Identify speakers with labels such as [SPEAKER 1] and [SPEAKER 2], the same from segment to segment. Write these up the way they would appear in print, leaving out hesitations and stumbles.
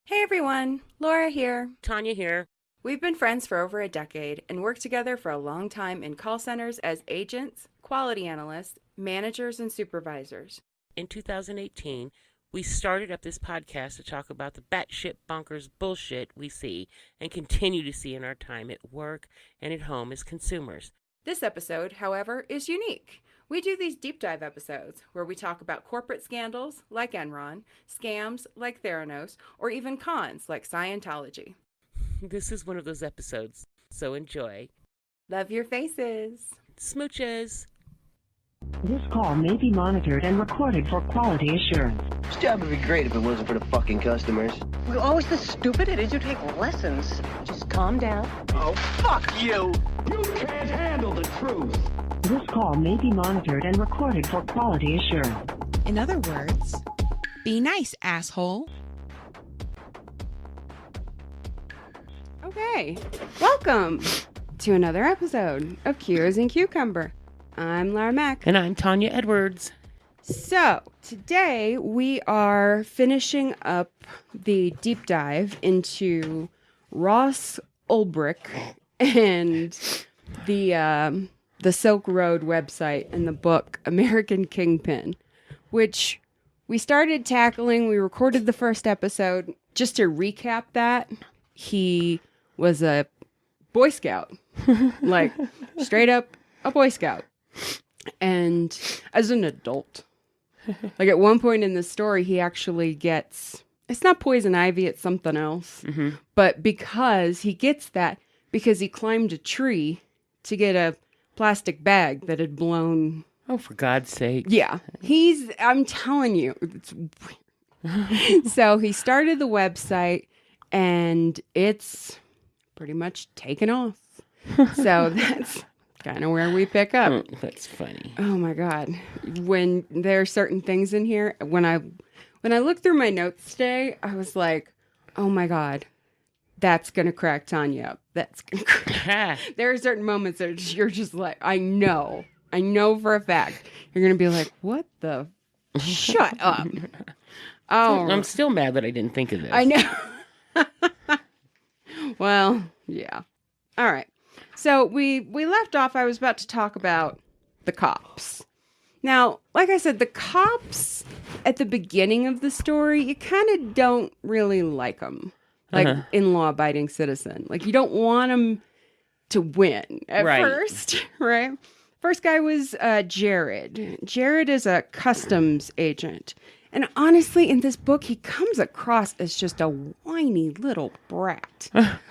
[SPEAKER 1] Hey everyone, Laura here.
[SPEAKER 2] Tanya here.
[SPEAKER 1] We've been friends for over a decade and worked together for a long time in call centers as agents, quality analysts, managers, and supervisors.
[SPEAKER 2] In 2018, we started up this podcast to talk about the batshit bonkers bullshit we see and continue to see in our time at work and at home as consumers.
[SPEAKER 1] This episode, however, is unique. We do these deep dive episodes where we talk about corporate scandals like Enron, scams like Theranos, or even cons like Scientology.
[SPEAKER 2] This is one of those episodes, so enjoy.
[SPEAKER 1] Love your faces.
[SPEAKER 2] Smooches.
[SPEAKER 3] This call may be monitored and recorded for quality assurance.
[SPEAKER 4] This job would be great if it wasn't for the fucking customers.
[SPEAKER 5] We're always this stupid. Did you take lessons?
[SPEAKER 3] Just calm down.
[SPEAKER 4] Oh, fuck you!
[SPEAKER 6] You can't handle the truth.
[SPEAKER 3] This call may be monitored and recorded for quality assurance.
[SPEAKER 7] In other words, be nice, asshole.
[SPEAKER 1] Okay, welcome to another episode of Cures and Cucumber. I'm Laura Mack.
[SPEAKER 2] And I'm Tanya Edwards.
[SPEAKER 1] So, today we are finishing up the deep dive into Ross Ulbricht and the Silk Road website and the book American Kingpin, which we started tackling. We recorded the first episode. Just to recap that, he was a Boy Scout, like straight up a Boy Scout. And as an adult, like at one point in the story, he actually gets, it's not poison ivy, it's something else.
[SPEAKER 2] Mm-hmm.
[SPEAKER 1] But because he gets that, because he climbed a tree to get a plastic bag that had blown.
[SPEAKER 2] Oh, for God's sake.
[SPEAKER 1] Yeah. I'm telling you, it's weird. So he started the website and it's pretty much taken off. So that's kind of where we pick up.
[SPEAKER 2] That's funny.
[SPEAKER 1] Oh my God. When there are certain things in here, when I looked through my notes today, I was like, oh my God, that's going to crack Tanya up. That's going to crack. There are certain moments that you're just like, I know for a fact. You're going to be like, what the? Shut up. Oh,
[SPEAKER 2] I'm still mad that I didn't think of this.
[SPEAKER 1] I know. Well, yeah. All right. So we left off, I was about to talk about the cops. Now, like I said, the cops at the beginning of the story, you kind of don't really like them. Like in law-abiding citizen. Like you don't want them to win at first, right? First guy was Jared. Jared is a customs agent. And honestly, in this book, he comes across as just a whiny little brat.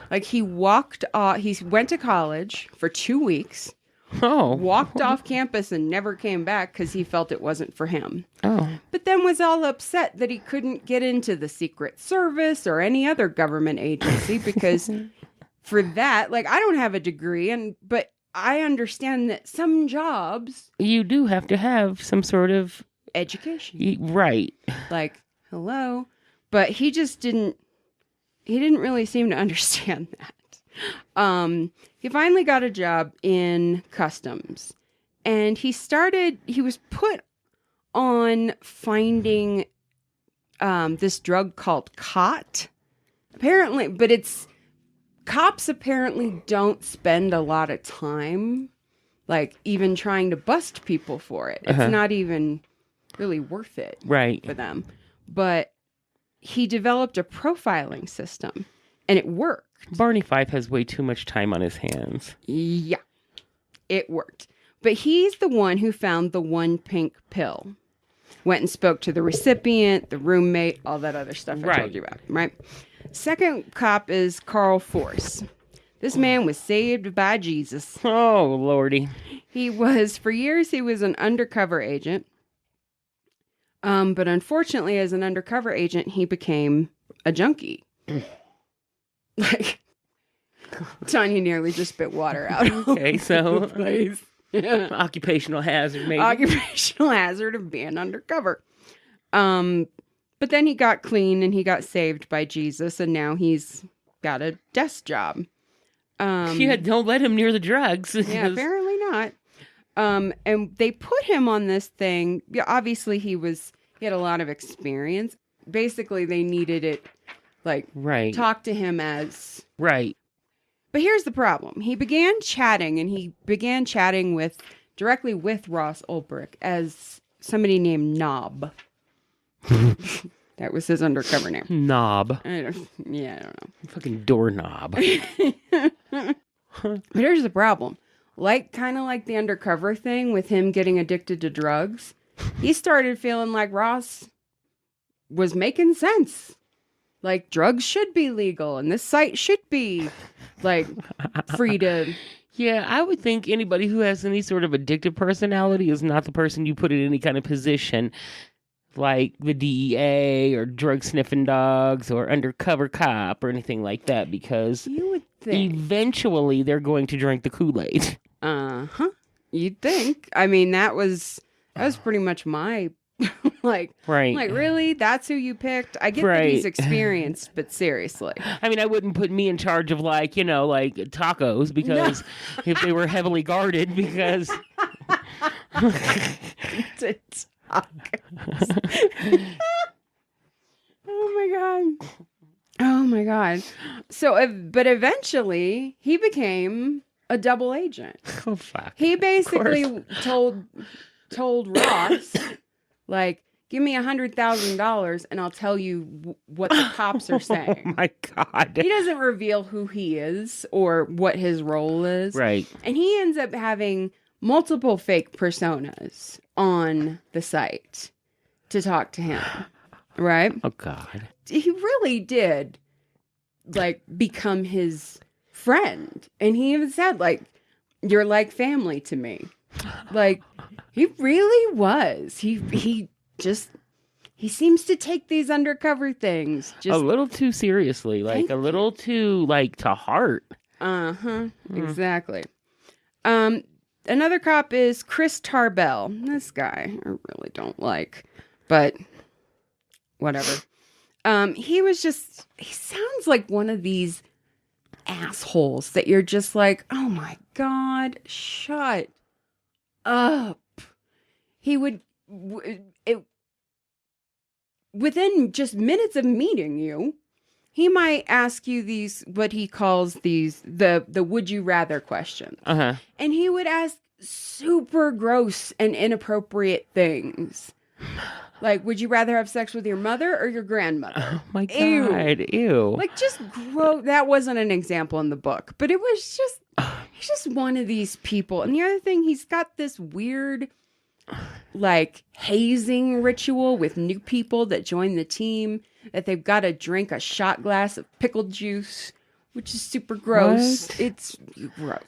[SPEAKER 1] Like he went to college for 2 weeks.
[SPEAKER 2] Oh.
[SPEAKER 1] Walked off campus and never came back because he felt it wasn't for him.
[SPEAKER 2] Oh.
[SPEAKER 1] But then was all upset that he couldn't get into the Secret Service or any other government agency because for that, like I don't have a degree, but I understand that some jobs
[SPEAKER 2] You do have to have some sort of
[SPEAKER 1] education.
[SPEAKER 2] Right.
[SPEAKER 1] Like, hello. But he didn't really seem to understand that. He finally got a job in customs and he was put on finding this drug called khat. Apparently, but cops apparently don't spend a lot of time like even trying to bust people for it. It's not even really worth it for them. But he developed a profiling system and it worked.
[SPEAKER 2] Barney Fife has way too much time on his hands.
[SPEAKER 1] Yeah, it worked. But he's the one who found the one pink pill. Went and spoke to the recipient, the roommate, all that other stuff I told you about, right? Second cop is Carl Force. This man was saved by Jesus.
[SPEAKER 2] Oh, Lordy.
[SPEAKER 1] For years, he was an undercover agent. But unfortunately, as an undercover agent, he became a junkie. Like, Tanya nearly just spit water out.
[SPEAKER 2] Okay, so
[SPEAKER 1] Please. Yeah.
[SPEAKER 2] Occupational hazard, maybe.
[SPEAKER 1] Occupational hazard of being undercover. But then he got clean and he got saved by Jesus, and now he's got a desk job.
[SPEAKER 2] Don't let him near the drugs.
[SPEAKER 1] Yeah, apparently not. And they put him on this thing. Yeah, obviously he had a lot of experience. Basically, they needed it like
[SPEAKER 2] Right.
[SPEAKER 1] talk to him as.
[SPEAKER 2] Right.
[SPEAKER 1] But here's the problem. He began chatting directly with Ross Ulbricht as somebody named Knob. That was his undercover name.
[SPEAKER 2] Knob.
[SPEAKER 1] I don't know.
[SPEAKER 2] Fucking doorknob.
[SPEAKER 1] But here's the problem. Kind of like the undercover thing with him getting addicted to drugs, he started feeling like Ross was making sense. Like, drugs should be legal and this site should be, like, free to...
[SPEAKER 2] Yeah, I would think anybody who has any sort of addictive personality is not the person you put in any kind of position like the DEA or drug sniffing dogs or undercover cop or anything like that, because
[SPEAKER 1] You would think.
[SPEAKER 2] eventually they're going to drink the Kool-Aid.
[SPEAKER 1] Uh-huh. You'd think. I mean, that was pretty much my...
[SPEAKER 2] Right.
[SPEAKER 1] Really? That's who you picked? I get that he's experienced, but seriously.
[SPEAKER 2] I mean, I wouldn't put me in charge of tacos, because if they were heavily guarded, because...
[SPEAKER 1] Oh my god. So, but eventually he became a double agent.
[SPEAKER 2] Oh, fuck.
[SPEAKER 1] He basically told Ross, like, give me $100,000 and I'll tell you what the cops are saying.
[SPEAKER 2] Oh my god.
[SPEAKER 1] He doesn't reveal who he is or what his role is.
[SPEAKER 2] Right.
[SPEAKER 1] And he ends up having multiple fake personas on the site to talk to him. Right?
[SPEAKER 2] Oh god.
[SPEAKER 1] He really did, become his friend. And he even said, you're like family to me. He really was. He seems to take these undercover things
[SPEAKER 2] a little too seriously, a little too to heart.
[SPEAKER 1] Exactly. Another cop is Chris Tarbell. This guy I really don't like, but whatever. He sounds like one of these assholes that you're just like, oh my god, shut up. He would within just minutes of meeting you, he might ask you what he calls the would you rather questions.
[SPEAKER 2] Uh-huh.
[SPEAKER 1] And he would ask super gross and inappropriate things. Like, would you rather have sex with your mother or your grandmother?
[SPEAKER 2] Oh my god, ew.
[SPEAKER 1] Just gross. That wasn't an example in the book, but it was he's just one of these people. And the other thing, he's got this weird hazing ritual with new people that join the team, that they've got to drink a shot glass of pickle juice, which is super gross.
[SPEAKER 2] What?
[SPEAKER 1] It's gross.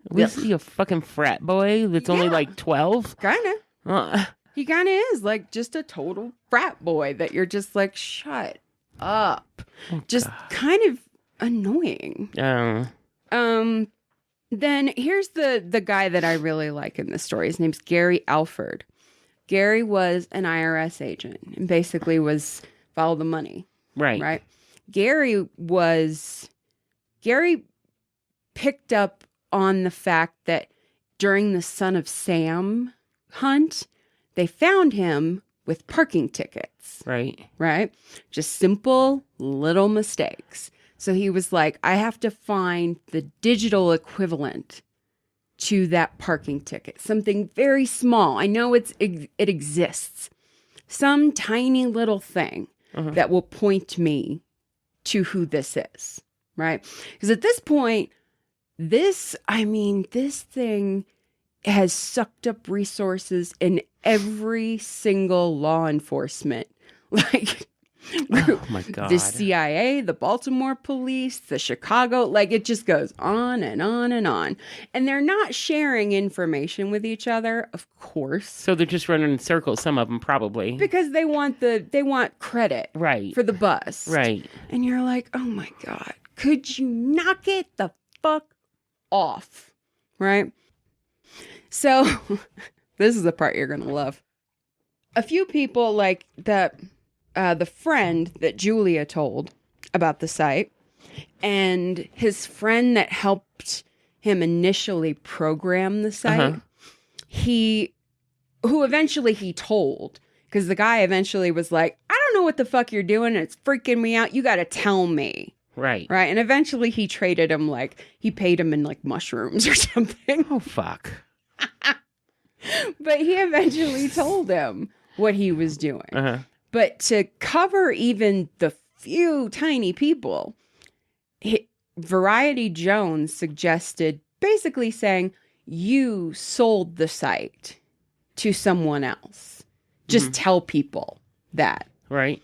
[SPEAKER 2] Was he a fucking frat boy that's only 12?
[SPEAKER 1] Kind of. He kind of is just a total frat boy that you're just shut up.
[SPEAKER 2] Oh,
[SPEAKER 1] just
[SPEAKER 2] God.
[SPEAKER 1] kind of annoying. Then here's the guy that I really like in this story. His name's Gary Alford. Gary was an IRS agent and basically was follow the money.
[SPEAKER 2] Right.
[SPEAKER 1] Gary picked up on the fact that during the Son of Sam hunt, they found him with parking tickets. Right? Just simple little mistakes. So he was like, I have to find the digital equivalent to that parking ticket. Something very small. I know it exists. Some tiny little thing that will point me to who this is. Right? Because at this point, this thing has sucked up resources in every single law enforcement group.
[SPEAKER 2] Oh my god.
[SPEAKER 1] The CIA, the Baltimore police, the Chicago, it just goes on and on and on. And they're not sharing information with each other, of course.
[SPEAKER 2] So they're just running in circles, some of them probably.
[SPEAKER 1] Because they want credit for the bust.
[SPEAKER 2] Right.
[SPEAKER 1] And you're like, oh my God, could you knock it the fuck off? Right? So this is the part you're going to love. A few people the friend that Julia told about the site and his friend that helped him initially program the site, who eventually he told, because the guy eventually was like, I don't know what the fuck you're doing. It's freaking me out. You got to tell me.
[SPEAKER 2] Right.
[SPEAKER 1] Right. And eventually he traded him, like, he paid him in like mushrooms or something.
[SPEAKER 2] Oh, fuck.
[SPEAKER 1] But he eventually told him what he was doing.
[SPEAKER 2] Uh-huh.
[SPEAKER 1] But to cover even the few tiny people, Variety Jones suggested basically saying, you sold the site to someone else. Just tell people that.
[SPEAKER 2] Right.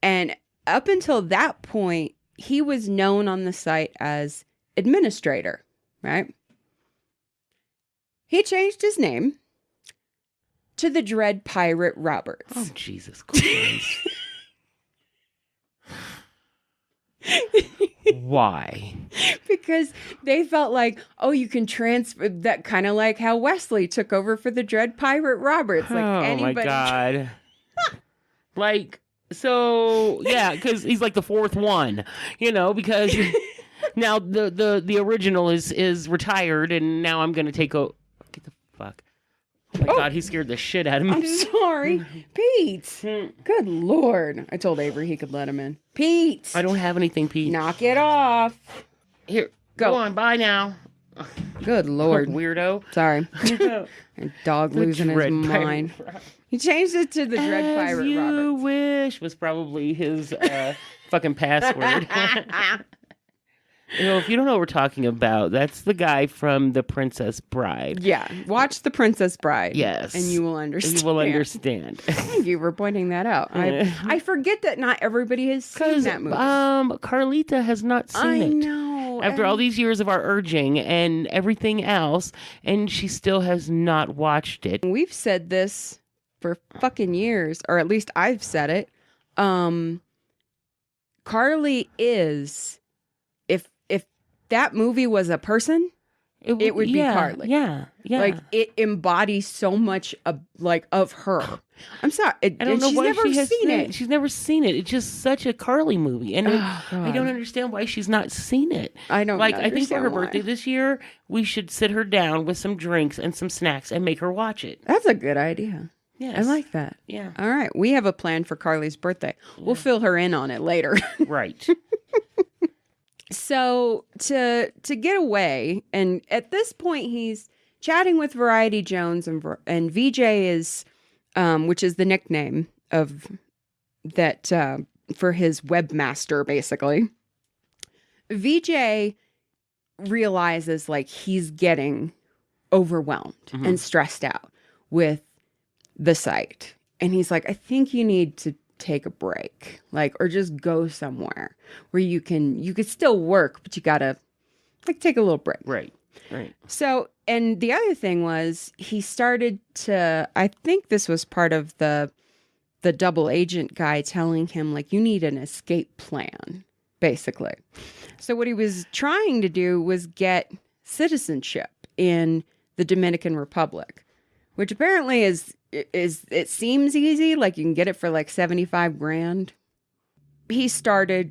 [SPEAKER 1] And up until that point, he was known on the site as administrator, right? He changed his name to the Dread Pirate Roberts.
[SPEAKER 2] Oh, Jesus Christ. Why?
[SPEAKER 1] Because they felt like, oh, you can transfer that, kind of like how Wesley took over for the Dread Pirate Roberts. Like
[SPEAKER 2] Oh,
[SPEAKER 1] anybody.
[SPEAKER 2] my God. Like, so, yeah, because he's like the fourth one, because now the original is retired, and now I'm going to take over. Get the fuck. Oh, my God, he scared the shit out of me.
[SPEAKER 1] I'm sorry. Pete. Good Lord. I told Avery he could let him in. Pete.
[SPEAKER 2] I don't have anything, Pete.
[SPEAKER 1] Knock it off.
[SPEAKER 2] Here,
[SPEAKER 1] Go.
[SPEAKER 2] go on, bye now.
[SPEAKER 1] Good Lord.
[SPEAKER 2] Weirdo.
[SPEAKER 1] Sorry. And dog losing his
[SPEAKER 2] Dread
[SPEAKER 1] mind.
[SPEAKER 2] Pirate.
[SPEAKER 1] He changed it to the Dread Pirate
[SPEAKER 2] you
[SPEAKER 1] Roberts.
[SPEAKER 2] wish was probably his fucking password. If you don't know what we're talking about, that's the guy from The Princess Bride.
[SPEAKER 1] Yeah. Watch The Princess Bride.
[SPEAKER 2] Yes.
[SPEAKER 1] And you will understand.
[SPEAKER 2] You will understand.
[SPEAKER 1] Thank you for pointing that out. I forget that not everybody has seen that movie.
[SPEAKER 2] Carlita has not seen
[SPEAKER 1] I
[SPEAKER 2] it.
[SPEAKER 1] know.
[SPEAKER 2] After all these years of our urging and everything else, and she still has not watched it.
[SPEAKER 1] We've said this for fucking years, or at least I've said it. Carly is, if that movie was a person, it would be Carly.
[SPEAKER 2] Yeah.
[SPEAKER 1] Like, it embodies so much of her. I'm sorry.
[SPEAKER 2] I don't know
[SPEAKER 1] she's
[SPEAKER 2] why
[SPEAKER 1] never
[SPEAKER 2] she has
[SPEAKER 1] seen it.
[SPEAKER 2] She's never seen it. It's just such a Carly movie, and I don't understand why she's not seen it.
[SPEAKER 1] I don't
[SPEAKER 2] like. I think for her
[SPEAKER 1] understand why.
[SPEAKER 2] birthday this year, we should sit her down with some drinks and some snacks and make her watch it.
[SPEAKER 1] That's a good idea.
[SPEAKER 2] Yes,
[SPEAKER 1] I like that.
[SPEAKER 2] Yeah.
[SPEAKER 1] All right. We have a plan for Carly's birthday. We'll fill her in on it later.
[SPEAKER 2] Right.
[SPEAKER 1] So to get away, and at this point he's chatting with Variety Jones, and VJ is, which is the nickname of that for his webmaster, basically. VJ realizes like he's getting overwhelmed and stressed out with the site, and he's like, I think you need to take a break, like, or just go somewhere where you could still work, but you gotta like take a little break.
[SPEAKER 2] Right.
[SPEAKER 1] So, and the other thing was he started to, I think this was part of the double agent guy telling him like, you need an escape plan, basically. So what he was trying to do was get citizenship in the Dominican Republic, which apparently is it seems easy, like you can get it for like $75,000.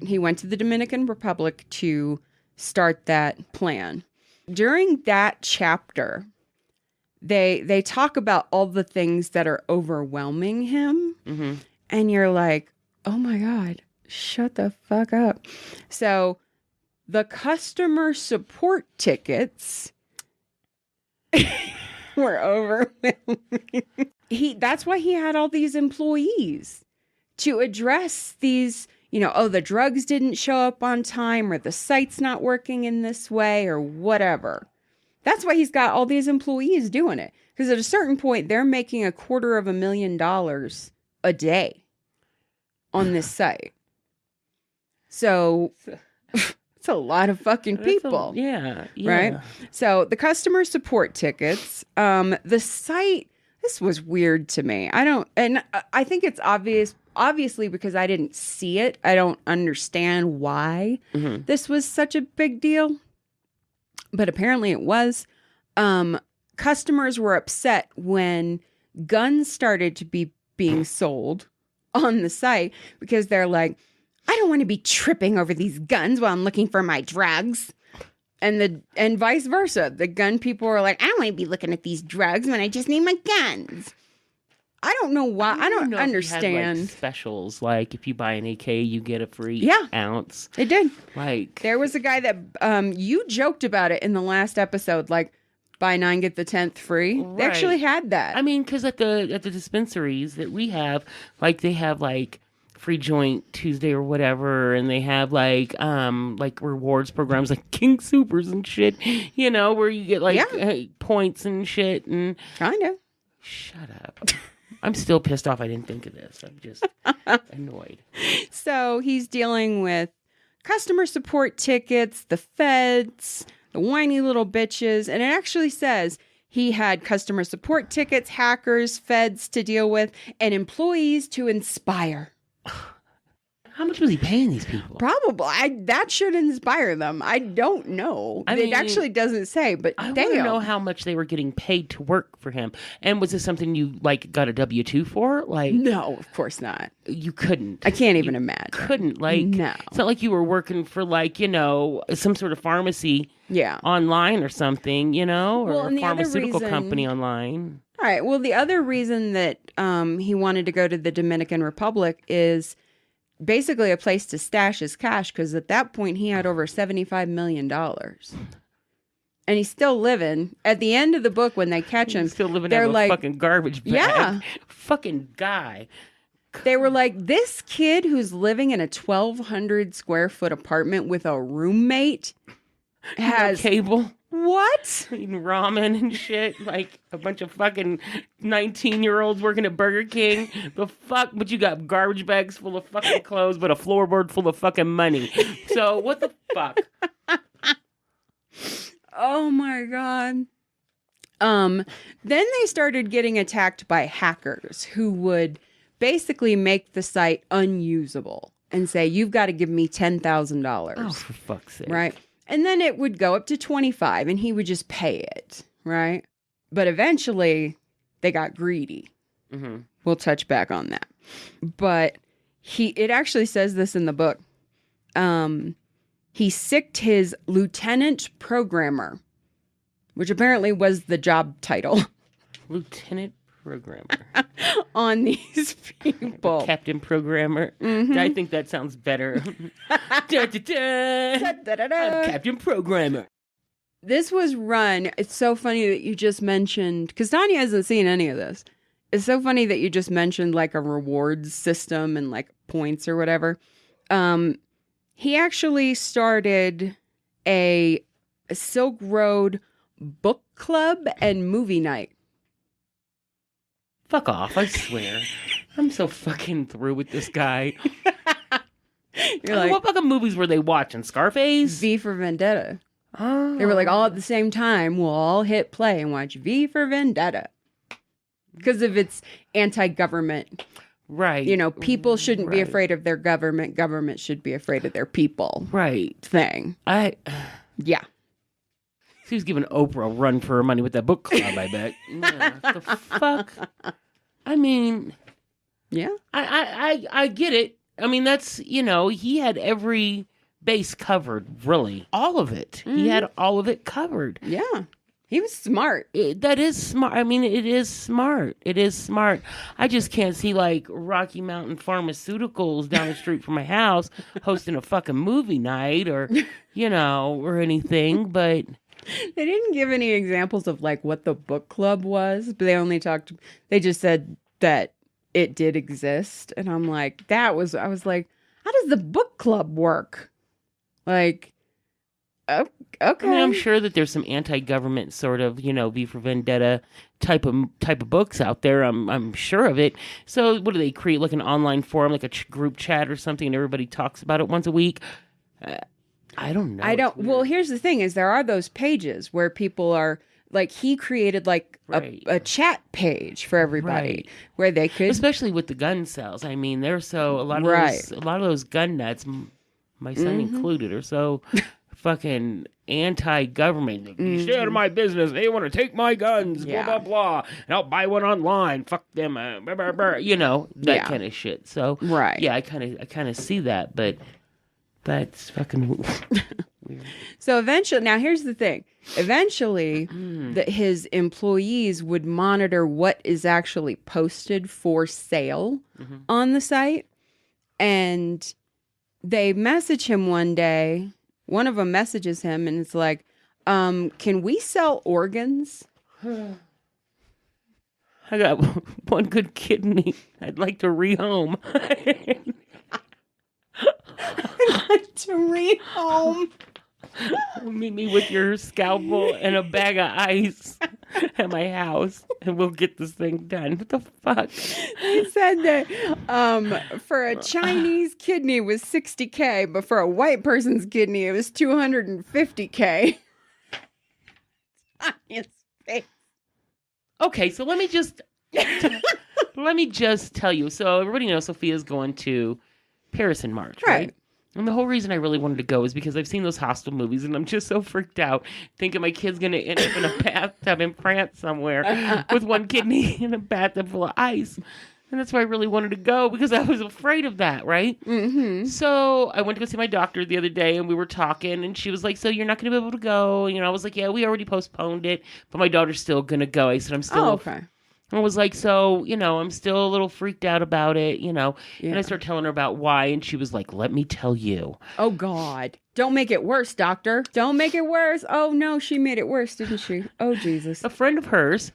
[SPEAKER 1] He went to the Dominican Republic to start that plan. During that chapter, they talk about all the things that are overwhelming him. Mm-hmm. And you're like, oh my God, shut the fuck up. So the customer support tickets were overwhelming. That's why he had all these employees to address these, the drugs didn't show up on time, or the site's not working in this way, or whatever. That's why he's got all these employees doing it. Because at a certain point, they're making $250,000 a day on this site. So it's a lot of fucking people.
[SPEAKER 2] Yeah.
[SPEAKER 1] Right? So the customer support tickets, the site, this was weird to me. I think it's obviously because I didn't see it. I don't understand why this was such a big deal. But apparently it was. Customers were upset when guns started to be being sold on the site because they're like, I don't want to be tripping over these guns while I'm looking for my drugs. And vice versa. The gun people were like, I don't want to be looking at these drugs when I just need my guns. I don't know why. I don't
[SPEAKER 2] know if he had,
[SPEAKER 1] understand.
[SPEAKER 2] like, specials, like if you buy an AK, you get a free ounce.
[SPEAKER 1] It did.
[SPEAKER 2] Like
[SPEAKER 1] There was a guy that you joked about it in the last episode, like buy 9 get the 10th free. They actually had that.
[SPEAKER 2] I mean, because at the dispensaries that we have, like they have like free joint Tuesday or whatever, and they have like rewards programs like King Supers and shit, you know, where you get like points and shit. And
[SPEAKER 1] kind of.
[SPEAKER 2] Shut up. I'm still pissed off I didn't think of this. I'm just annoyed.
[SPEAKER 1] So he's dealing with customer support tickets, the feds, the whiny little bitches, and it actually says he had customer support tickets, hackers, feds to deal with, and employees to inspire.
[SPEAKER 2] How much was he paying these people?
[SPEAKER 1] Probably. That should inspire them. I don't know. It actually doesn't say, but
[SPEAKER 2] I want to know how much they were getting paid to work for him. And was this something you like got a W-2 for? Like,
[SPEAKER 1] no, of course not.
[SPEAKER 2] You couldn't.
[SPEAKER 1] I can't even imagine.
[SPEAKER 2] Couldn't. Like,
[SPEAKER 1] no.
[SPEAKER 2] It's not like you were working for like, you know, some sort of pharmacy online or something, you know, or a pharmaceutical company online.
[SPEAKER 1] All right. Well, the other reason that he wanted to go to the Dominican Republic is basically a place to stash his cash, because at that point he had over $75 million. And he's still living. At the end of the book, when they catch him,
[SPEAKER 2] still living
[SPEAKER 1] they're
[SPEAKER 2] out of
[SPEAKER 1] like,
[SPEAKER 2] a fucking garbage bag.
[SPEAKER 1] Yeah.
[SPEAKER 2] Fucking guy.
[SPEAKER 1] They were like, this kid who's living in a 1,200 square foot apartment with a roommate has
[SPEAKER 2] cable.
[SPEAKER 1] What?
[SPEAKER 2] Eating ramen and shit. Like a bunch of fucking 19-year-olds working at Burger King. The fuck? But you got garbage bags full of fucking clothes, but a floorboard full of fucking money. So what the fuck?
[SPEAKER 1] Oh my God. Then they started getting attacked by hackers who would basically make the site unusable and say, you've got to give me $10,000.
[SPEAKER 2] Oh, for fuck's sake.
[SPEAKER 1] Right? And then it would go up to 25 and he would just pay it, right? But eventually they got greedy.
[SPEAKER 2] Mm-hmm.
[SPEAKER 1] We'll touch back on that. But it actually says this in the book. He sicked his lieutenant programmer, which apparently was the job title.
[SPEAKER 2] Lieutenant programmer.
[SPEAKER 1] On these people.
[SPEAKER 2] Captain programmer.
[SPEAKER 1] Mm-hmm.
[SPEAKER 2] I think that sounds better. Da, da, da. I'm Captain programmer.
[SPEAKER 1] This was run. It's so funny that you just mentioned, because Tanya hasn't seen any of this. It's so funny that you just mentioned like a rewards system and like points or whatever. He actually started a Silk Road book club and movie night.
[SPEAKER 2] Fuck off, I swear. I'm so fucking through with this guy.
[SPEAKER 1] You're like,
[SPEAKER 2] what fucking movies were they watching? Scarface?
[SPEAKER 1] V for Vendetta.
[SPEAKER 2] Oh.
[SPEAKER 1] They were like, all at the same time, we'll all hit play and watch V for Vendetta. Because of its anti-government.
[SPEAKER 2] Right.
[SPEAKER 1] You know, people shouldn't be afraid of their government. Government should be afraid of their people.
[SPEAKER 2] Right.
[SPEAKER 1] Thing. Yeah.
[SPEAKER 2] She was giving Oprah a run for her money with that book club, I bet. Yeah, what the fuck? I mean...
[SPEAKER 1] Yeah.
[SPEAKER 2] I get it. I mean, that's, you know, he had every base covered, really. All of it. Mm-hmm. He had all of it covered.
[SPEAKER 1] Yeah. He was smart.
[SPEAKER 2] That is smart. I mean, it is smart. It is smart. I just can't see, like, Rocky Mountain Pharmaceuticals down the street from my house hosting a fucking movie night or, you know, or anything, but...
[SPEAKER 1] They didn't give any examples of, like, what the book club was, but they just said that it did exist. And I'm like, I was like, how does the book club work? Like, okay.
[SPEAKER 2] I mean, I'm sure that there's some anti-government sort of, you know, V for Vendetta type of books out there. I'm sure of it. So what do they create? Like an online forum, like a group chat or something, and everybody talks about it once a week? I don't know.
[SPEAKER 1] Well, here's the thing: is there are those pages where people are like, he created like a chat page for everybody where they could,
[SPEAKER 2] especially with the gun sales. I mean, they're so a lot of those gun nuts, my son included, are so fucking anti-government. You stay out of my business. They want to take my guns. Blah blah blah. And I'll buy one online. Fuck them. Blah, blah, blah, you know, that kind of shit. So yeah, I kind of see that, but. That's fucking weird.
[SPEAKER 1] So eventually, now here's the thing. Eventually, his employees would monitor what is actually posted for sale on the site. And they message him one day. One of them messages him and it's like, can we sell organs?
[SPEAKER 2] I got one good kidney. I'd like to rehome.
[SPEAKER 1] I'd like to rehome.
[SPEAKER 2] Meet me with your scalpel and a bag of ice at my house, and we'll get this thing done. What the fuck?
[SPEAKER 1] He said that for a Chinese kidney was $60K, but for a white person's kidney it was $250K.
[SPEAKER 2] Okay, so let me just tell you. So everybody knows Sophia's going to Paris in March, right? And the whole reason I really wanted to go is because I've seen those Hostel movies and I'm just so freaked out thinking my kid's going to end up in a bathtub in France somewhere with one kidney in a bathtub full of ice. And that's why I really wanted to go because I was afraid of that, right? Mm-hmm. So I went to go see my doctor the other day and we were talking and she was like, so you're not going to be able to go? You know, I was like, yeah, we already postponed it, but my daughter's still going to go. I said, I'm still...
[SPEAKER 1] Oh, okay.
[SPEAKER 2] I was like, so, you know, I'm still a little freaked out about it, you know. Yeah. And I started telling her about why, and she was like, let me tell you.
[SPEAKER 1] Oh, God. Don't make it worse, doctor. Don't make it worse. Oh, no, she made it worse, didn't she? Oh, Jesus.
[SPEAKER 2] A friend of hers,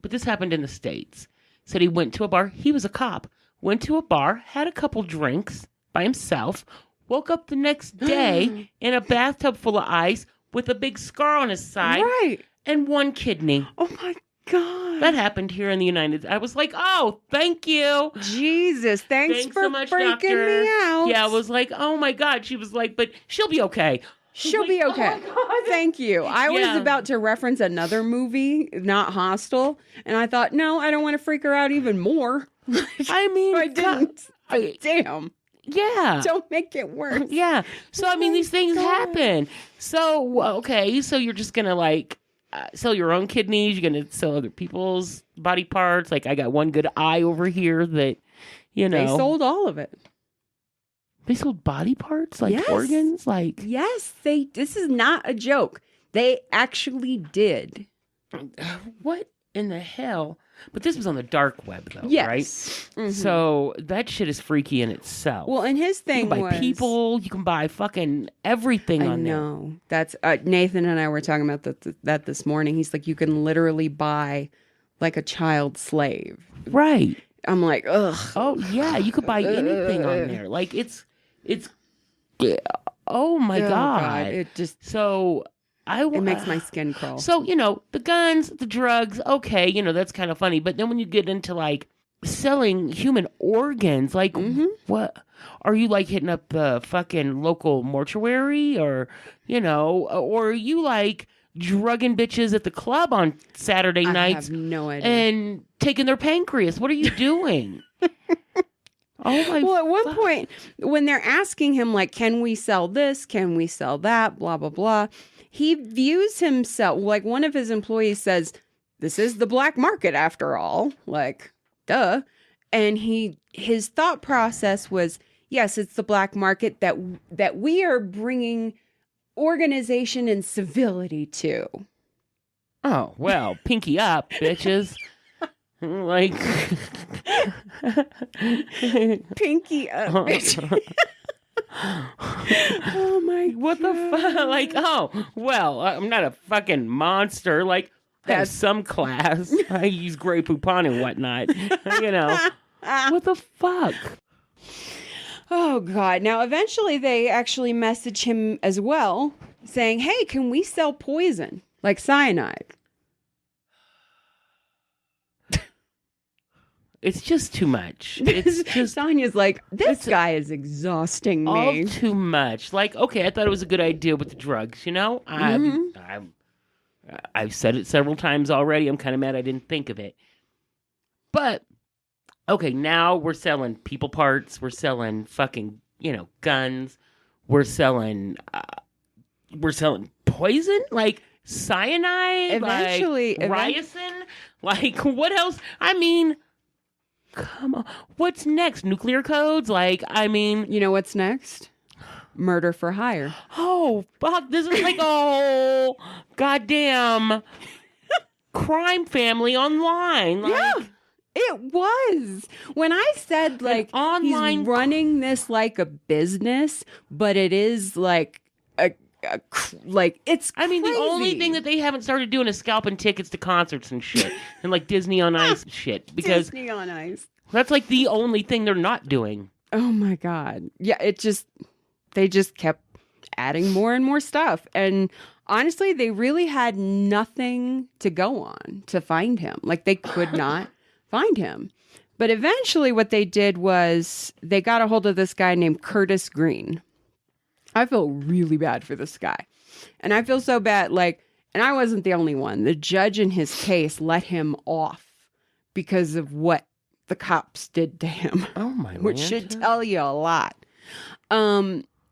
[SPEAKER 2] but this happened in the States, said he went to a bar. He was a cop. Went to a bar, had a couple drinks by himself, woke up the next day in a bathtub full of ice with a big scar on his side.
[SPEAKER 1] Right.
[SPEAKER 2] And one kidney.
[SPEAKER 1] Oh, my God.
[SPEAKER 2] That happened here in the United States. I was like, oh, thank you.
[SPEAKER 1] Jesus, thanks for
[SPEAKER 2] so much,
[SPEAKER 1] freaking
[SPEAKER 2] doctor.
[SPEAKER 1] me out.
[SPEAKER 2] Yeah, I was like, oh my God. She was like, but she'll be okay.
[SPEAKER 1] She'll be okay. Oh, thank you. I was about to reference another movie, not Hostel, and I thought, no, I don't want to freak her out even more.
[SPEAKER 2] I mean,
[SPEAKER 1] I didn't. Damn.
[SPEAKER 2] Yeah.
[SPEAKER 1] Don't make it worse.
[SPEAKER 2] Yeah. So, I mean, these things happen. So, okay. So you're just going to like sell your own kidneys. You're going to sell other people's body parts. Like I got one good eye over here that, you know.
[SPEAKER 1] They sold all of it.
[SPEAKER 2] They sold body parts? Like organs? Like.
[SPEAKER 1] Yes. This is not a joke. They actually did.
[SPEAKER 2] What in the hell? But this was on the dark web, though,
[SPEAKER 1] yes.
[SPEAKER 2] right? Mm-hmm. So that shit is freaky in itself.
[SPEAKER 1] Well, and his thing
[SPEAKER 2] you can buy people, you can buy fucking everything on there. I know.
[SPEAKER 1] That's Nathan and I were talking about that this morning. He's like, you can literally buy like a child slave.
[SPEAKER 2] Right.
[SPEAKER 1] I'm like, ugh.
[SPEAKER 2] Oh, yeah. You could buy anything on there. Like, it's oh my God.
[SPEAKER 1] It just...
[SPEAKER 2] So...
[SPEAKER 1] it makes my skin crawl.
[SPEAKER 2] So, you know, the guns, the drugs, okay, you know, that's kind of funny. But then when you get into, like, selling human organs, like, what? Are you, like, hitting up the fucking local mortuary? Or, you know, or are you, like, drugging bitches at the club on Saturday nights?
[SPEAKER 1] I have no idea.
[SPEAKER 2] And taking their pancreas? What are you doing? Oh my!
[SPEAKER 1] Well, at one point, when they're asking him, like, can we sell this? Can we sell that? Blah, blah, blah. He views himself, like one of his employees says, this is the black market after all. Like, duh. And his thought process was, yes, it's the black market that we are bringing organization and civility to.
[SPEAKER 2] Oh, well, pinky up, bitches. Like,
[SPEAKER 1] pinky up, bitch. Oh my!
[SPEAKER 2] What the fuck? Like, oh well, I'm not a fucking monster. Like, I have some class. I use Grey Poupon and whatnot. You know, what the fuck?
[SPEAKER 1] Oh God! Now, eventually, they actually message him as well, saying, "Hey, can we sell poison like cyanide?"
[SPEAKER 2] It's just too much. It's just
[SPEAKER 1] Tanya's like, this guy is exhausting me.
[SPEAKER 2] All too much. Like, okay, I thought it was a good idea with the drugs, you know? I've said it several times already. I'm kind of mad I didn't think of it. But, okay, now we're selling people parts. We're selling fucking, you know, guns. We're selling poison? Like, cyanide?
[SPEAKER 1] Eventually.
[SPEAKER 2] Like, ricin? Like, what else? I mean... Come on. What's next? Nuclear codes? Like, I mean...
[SPEAKER 1] You know what's next? murder for hire.
[SPEAKER 2] Oh, fuck. This is like a whole goddamn crime family online. Like,
[SPEAKER 1] Yeah, it was. When I said, like,
[SPEAKER 2] online
[SPEAKER 1] he's running this like a business, but it is like like it's
[SPEAKER 2] I mean, the only
[SPEAKER 1] crazy.
[SPEAKER 2] thing that they haven't started doing is scalping tickets to concerts and shit. And like Disney on Ice and shit. Because
[SPEAKER 1] Disney on Ice.
[SPEAKER 2] that's like the only thing they're not doing.
[SPEAKER 1] Oh my God. Yeah, they just kept adding more and more stuff. And honestly, they really had nothing to go on to find him. Like, they could not find him. But eventually what they did was they got a hold of this guy named Curtis Green. I feel really bad for this guy. And I feel so bad, like, and I wasn't the only one. The judge in his case let him off because of what the cops did to him.
[SPEAKER 2] Oh my god.
[SPEAKER 1] Which should tell you a lot.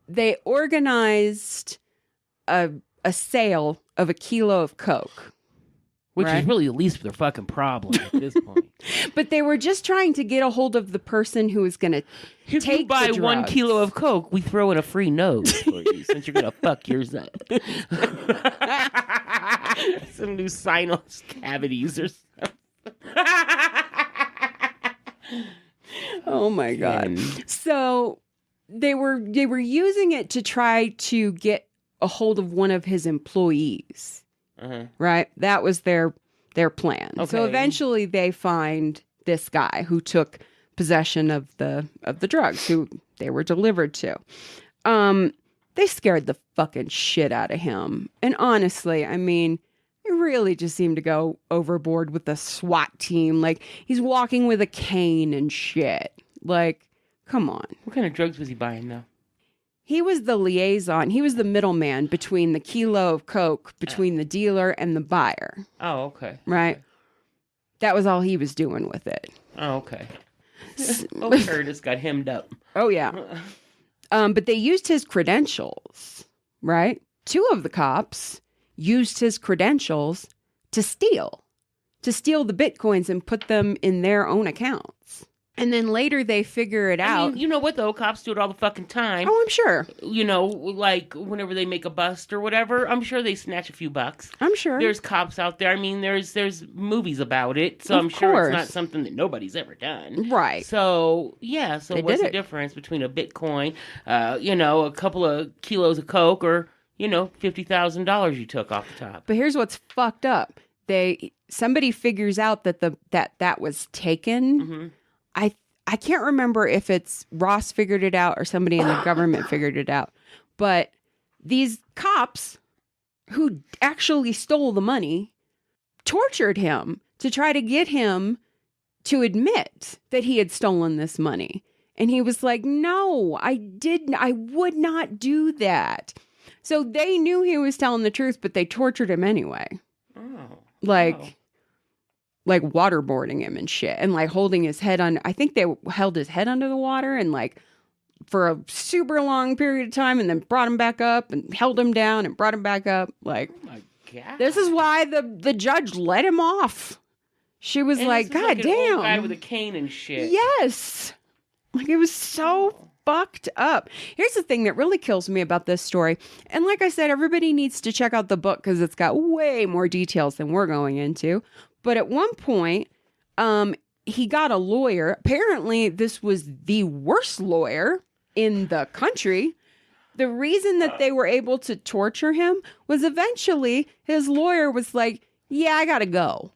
[SPEAKER 1] They organized a sale of a kilo of Coke.
[SPEAKER 2] Which
[SPEAKER 1] right?
[SPEAKER 2] is really the least of their fucking problem at this point.
[SPEAKER 1] But they were just trying to get a hold of the person who was going to
[SPEAKER 2] If
[SPEAKER 1] take
[SPEAKER 2] you buy
[SPEAKER 1] the
[SPEAKER 2] 1
[SPEAKER 1] drugs.
[SPEAKER 2] kilo of Coke, we throw in a free nose for you since you're gonna fuck yours up. Some new sinus cavities or something.
[SPEAKER 1] Oh my God.
[SPEAKER 2] And-
[SPEAKER 1] So they were using it to try to get a hold of one of his employees.
[SPEAKER 2] Uh-huh.
[SPEAKER 1] Right? That was their plan. So
[SPEAKER 2] Okay.
[SPEAKER 1] eventually they find this guy who took possession of the drugs who they were delivered to. They scared the fucking shit out of him. And honestly, I mean, it really just seemed to go overboard with the SWAT team. Like, he's walking with a cane and shit. Like, come on.
[SPEAKER 2] What kind of drugs was he buying though?
[SPEAKER 1] He was the liaison. He was the middleman between the kilo of Coke, between the dealer and the buyer.
[SPEAKER 2] Oh, okay.
[SPEAKER 1] Right? That was all he was doing with it.
[SPEAKER 2] Oh, okay. Oh, Curtis got hemmed up.
[SPEAKER 1] Oh, yeah. But they used his credentials, right? 2 of the cops used his credentials to steal the Bitcoins and put them in their own accounts. And then later they figure it out.
[SPEAKER 2] I mean, you know what though? Cops do it all the fucking time.
[SPEAKER 1] Oh, I'm sure.
[SPEAKER 2] You know, like whenever they make a bust or whatever, I'm sure they snatch a few bucks.
[SPEAKER 1] I'm sure.
[SPEAKER 2] There's cops out there. I mean, there's movies about it, so
[SPEAKER 1] Of
[SPEAKER 2] I'm sure
[SPEAKER 1] course.
[SPEAKER 2] it's not something that nobody's ever done.
[SPEAKER 1] Right.
[SPEAKER 2] So yeah. So
[SPEAKER 1] They
[SPEAKER 2] what's
[SPEAKER 1] did
[SPEAKER 2] the
[SPEAKER 1] it.
[SPEAKER 2] difference between a Bitcoin, you know, a couple of kilos of Coke, or you know, $50,000 you took off the top?
[SPEAKER 1] But here's what's fucked up. Somebody figures out that that was taken.
[SPEAKER 2] Mm-hmm.
[SPEAKER 1] I can't remember if it's Ross figured it out or somebody in the government figured it out. But these cops who actually stole the money tortured him to try to get him to admit that he had stolen this money. And he was like, "No, I would not do that." So they knew he was telling the truth, but they tortured him anyway.
[SPEAKER 2] Oh.
[SPEAKER 1] Like waterboarding him and shit, and like holding his head on. I think they held his head under the water and like for a super long period of time, and then brought him back up and held him down and brought him back up. Like,
[SPEAKER 2] Oh my god.
[SPEAKER 1] this is why the judge let him off. She was
[SPEAKER 2] And
[SPEAKER 1] like,
[SPEAKER 2] this is
[SPEAKER 1] "God
[SPEAKER 2] an old guy
[SPEAKER 1] damn,
[SPEAKER 2] with a cane and shit.
[SPEAKER 1] yes!" Like, it was so fucked up. Here's the thing that really kills me about this story, and like I said, everybody needs to check out the book because it's got way more details than we're going into. But at one point, he got a lawyer. Apparently, this was the worst lawyer in the country. The reason that they were able to torture him was eventually his lawyer was like, "Yeah, I gotta go,"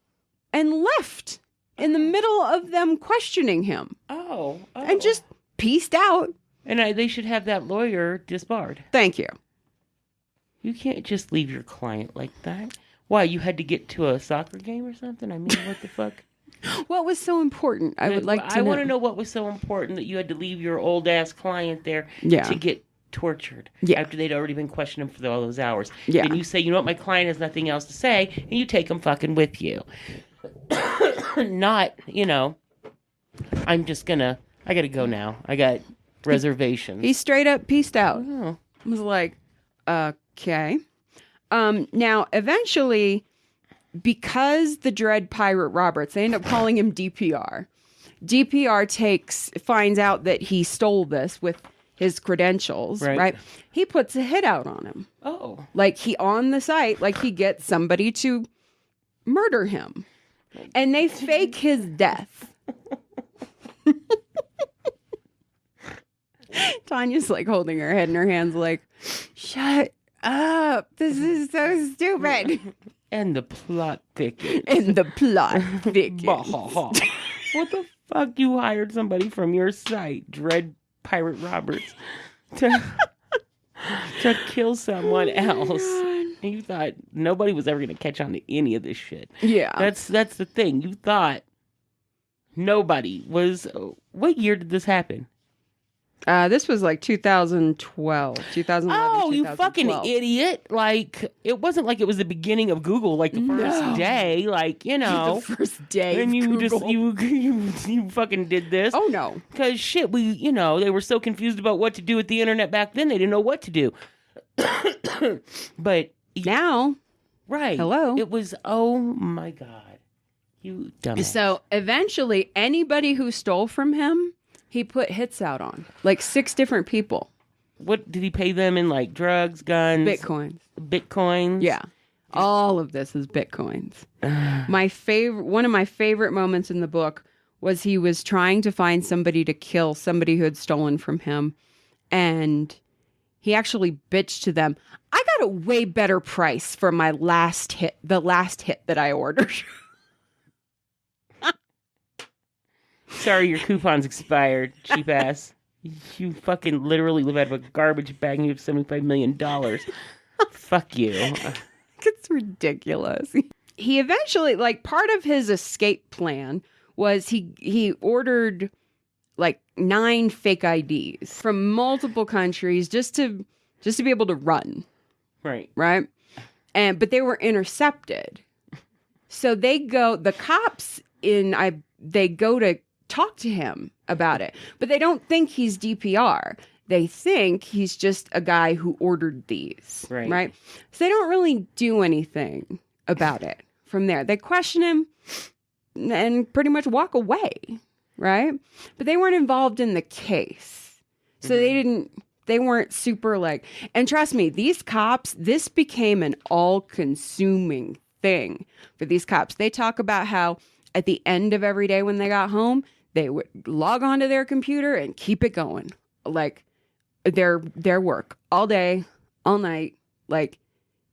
[SPEAKER 1] and left in the middle of them questioning him
[SPEAKER 2] Oh.
[SPEAKER 1] and just pieced out.
[SPEAKER 2] And they should have that lawyer disbarred.
[SPEAKER 1] Thank you.
[SPEAKER 2] You can't just leave your client like that. Why, you had to get to a soccer game or something? I mean, what the fuck?
[SPEAKER 1] What was so important? I would like to
[SPEAKER 2] I want to know what was so important that you had to leave your old-ass client there
[SPEAKER 1] Yeah.
[SPEAKER 2] to get tortured
[SPEAKER 1] Yeah.
[SPEAKER 2] after they'd already been questioning him for all those hours.
[SPEAKER 1] Yeah.
[SPEAKER 2] And you say, you know what, my client has nothing else to say, and you take him fucking with you. Not, you know, I gotta go now. I got reservations.
[SPEAKER 1] He straight up pieced out.
[SPEAKER 2] Oh.
[SPEAKER 1] Was like, okay. Now, eventually, because the Dread Pirate Roberts, they end up calling him DPR. DPR finds out that he stole this with his credentials, right? He puts a hit out on him.
[SPEAKER 2] Oh.
[SPEAKER 1] Like he on the site, like he gets somebody to murder him. And they fake his death. Tanya's like holding her head in her hands like, shut up. This is so stupid.
[SPEAKER 2] And the plot thickens.
[SPEAKER 1] And the plot thickens.
[SPEAKER 2] What the fuck? You hired somebody from your site, Dread Pirate Roberts, to kill someone else. And you thought nobody was ever going to catch on to any of this shit.
[SPEAKER 1] Yeah.
[SPEAKER 2] That's the thing. You thought nobody was... What year did this happen?
[SPEAKER 1] This was like 2012, 2011,
[SPEAKER 2] Oh, you
[SPEAKER 1] 2012.
[SPEAKER 2] fucking idiot. Like, it wasn't like it was the beginning of Google, like the first day. Like, you know.
[SPEAKER 1] The first day
[SPEAKER 2] And
[SPEAKER 1] of
[SPEAKER 2] you
[SPEAKER 1] Google.
[SPEAKER 2] just, you fucking did this.
[SPEAKER 1] Oh, no.
[SPEAKER 2] Because shit, they were so confused about what to do with the internet back then, they didn't know what to do. But
[SPEAKER 1] Now,
[SPEAKER 2] right.
[SPEAKER 1] Hello.
[SPEAKER 2] It was, oh my God. You dumbass.
[SPEAKER 1] so eventually anybody who stole from him, he put hits out on. Like 6 different people.
[SPEAKER 2] What did he pay them in, like drugs, guns?
[SPEAKER 1] Bitcoins.
[SPEAKER 2] Bitcoins?
[SPEAKER 1] Yeah. All of this is Bitcoins. One of my favorite moments in the book was he was trying to find somebody to kill somebody who had stolen from him. And he actually bitched to them, I got a way better price for my last hit, the last hit that I ordered.
[SPEAKER 2] Sorry, your coupon's expired, cheap ass. You fucking literally live out of a garbage bag and you have $75 million. Fuck you.
[SPEAKER 1] It's ridiculous. He eventually, like, part of his escape plan was he ordered like 9 fake IDs from multiple countries just to be able to run.
[SPEAKER 2] Right.
[SPEAKER 1] But they were intercepted. So they go to talk to him about it, but they don't think he's DPR. They think he's just a guy who ordered these, right? So they don't really do anything about it from there. They question him and pretty much walk away, right? But they weren't involved in the case. So they weren't super like, and trust me, these cops, this became an all-consuming thing for these cops. They talk about how at the end of every day when they got home, they would log onto their computer and keep it going. Like their work all day, all night. Like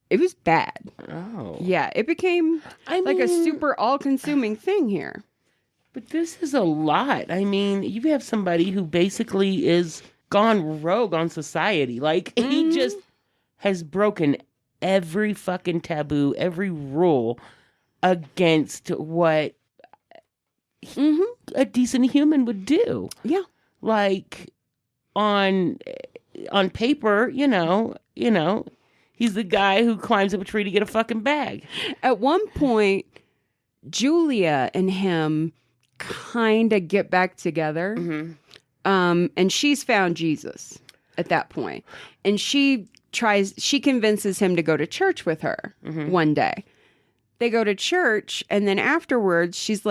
[SPEAKER 1] it was bad.
[SPEAKER 2] Oh.
[SPEAKER 1] Yeah, it became like a super all-consuming thing here.
[SPEAKER 2] But this is a lot. I mean, you have somebody who basically is gone rogue on society. Like he just has broken every fucking taboo, every rule against what a decent human would do.
[SPEAKER 1] Yeah.
[SPEAKER 2] Like on paper, you know, he's the guy who climbs up a tree to get a fucking bag.
[SPEAKER 1] At one point, Julia and him kind of get back together. And she's found Jesus at that point. And she convinces him to go to church with her one day. They go to church, and then afterwards, she's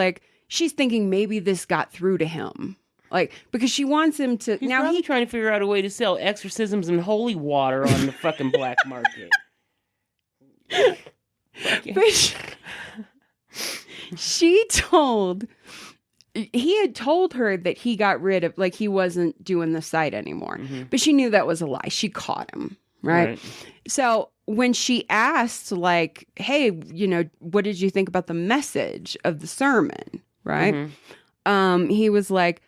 [SPEAKER 1] thinking maybe this got through to him. Like, because she wants him to...
[SPEAKER 2] He's probably trying to figure out a way to sell exorcisms and holy water on the fucking black market.
[SPEAKER 1] But he had told her that he got rid of, like, he wasn't doing the site anymore. But she knew that was a lie. She caught him, right? So when she asked, like, hey, what did you think about the message of the sermon, right? He was like,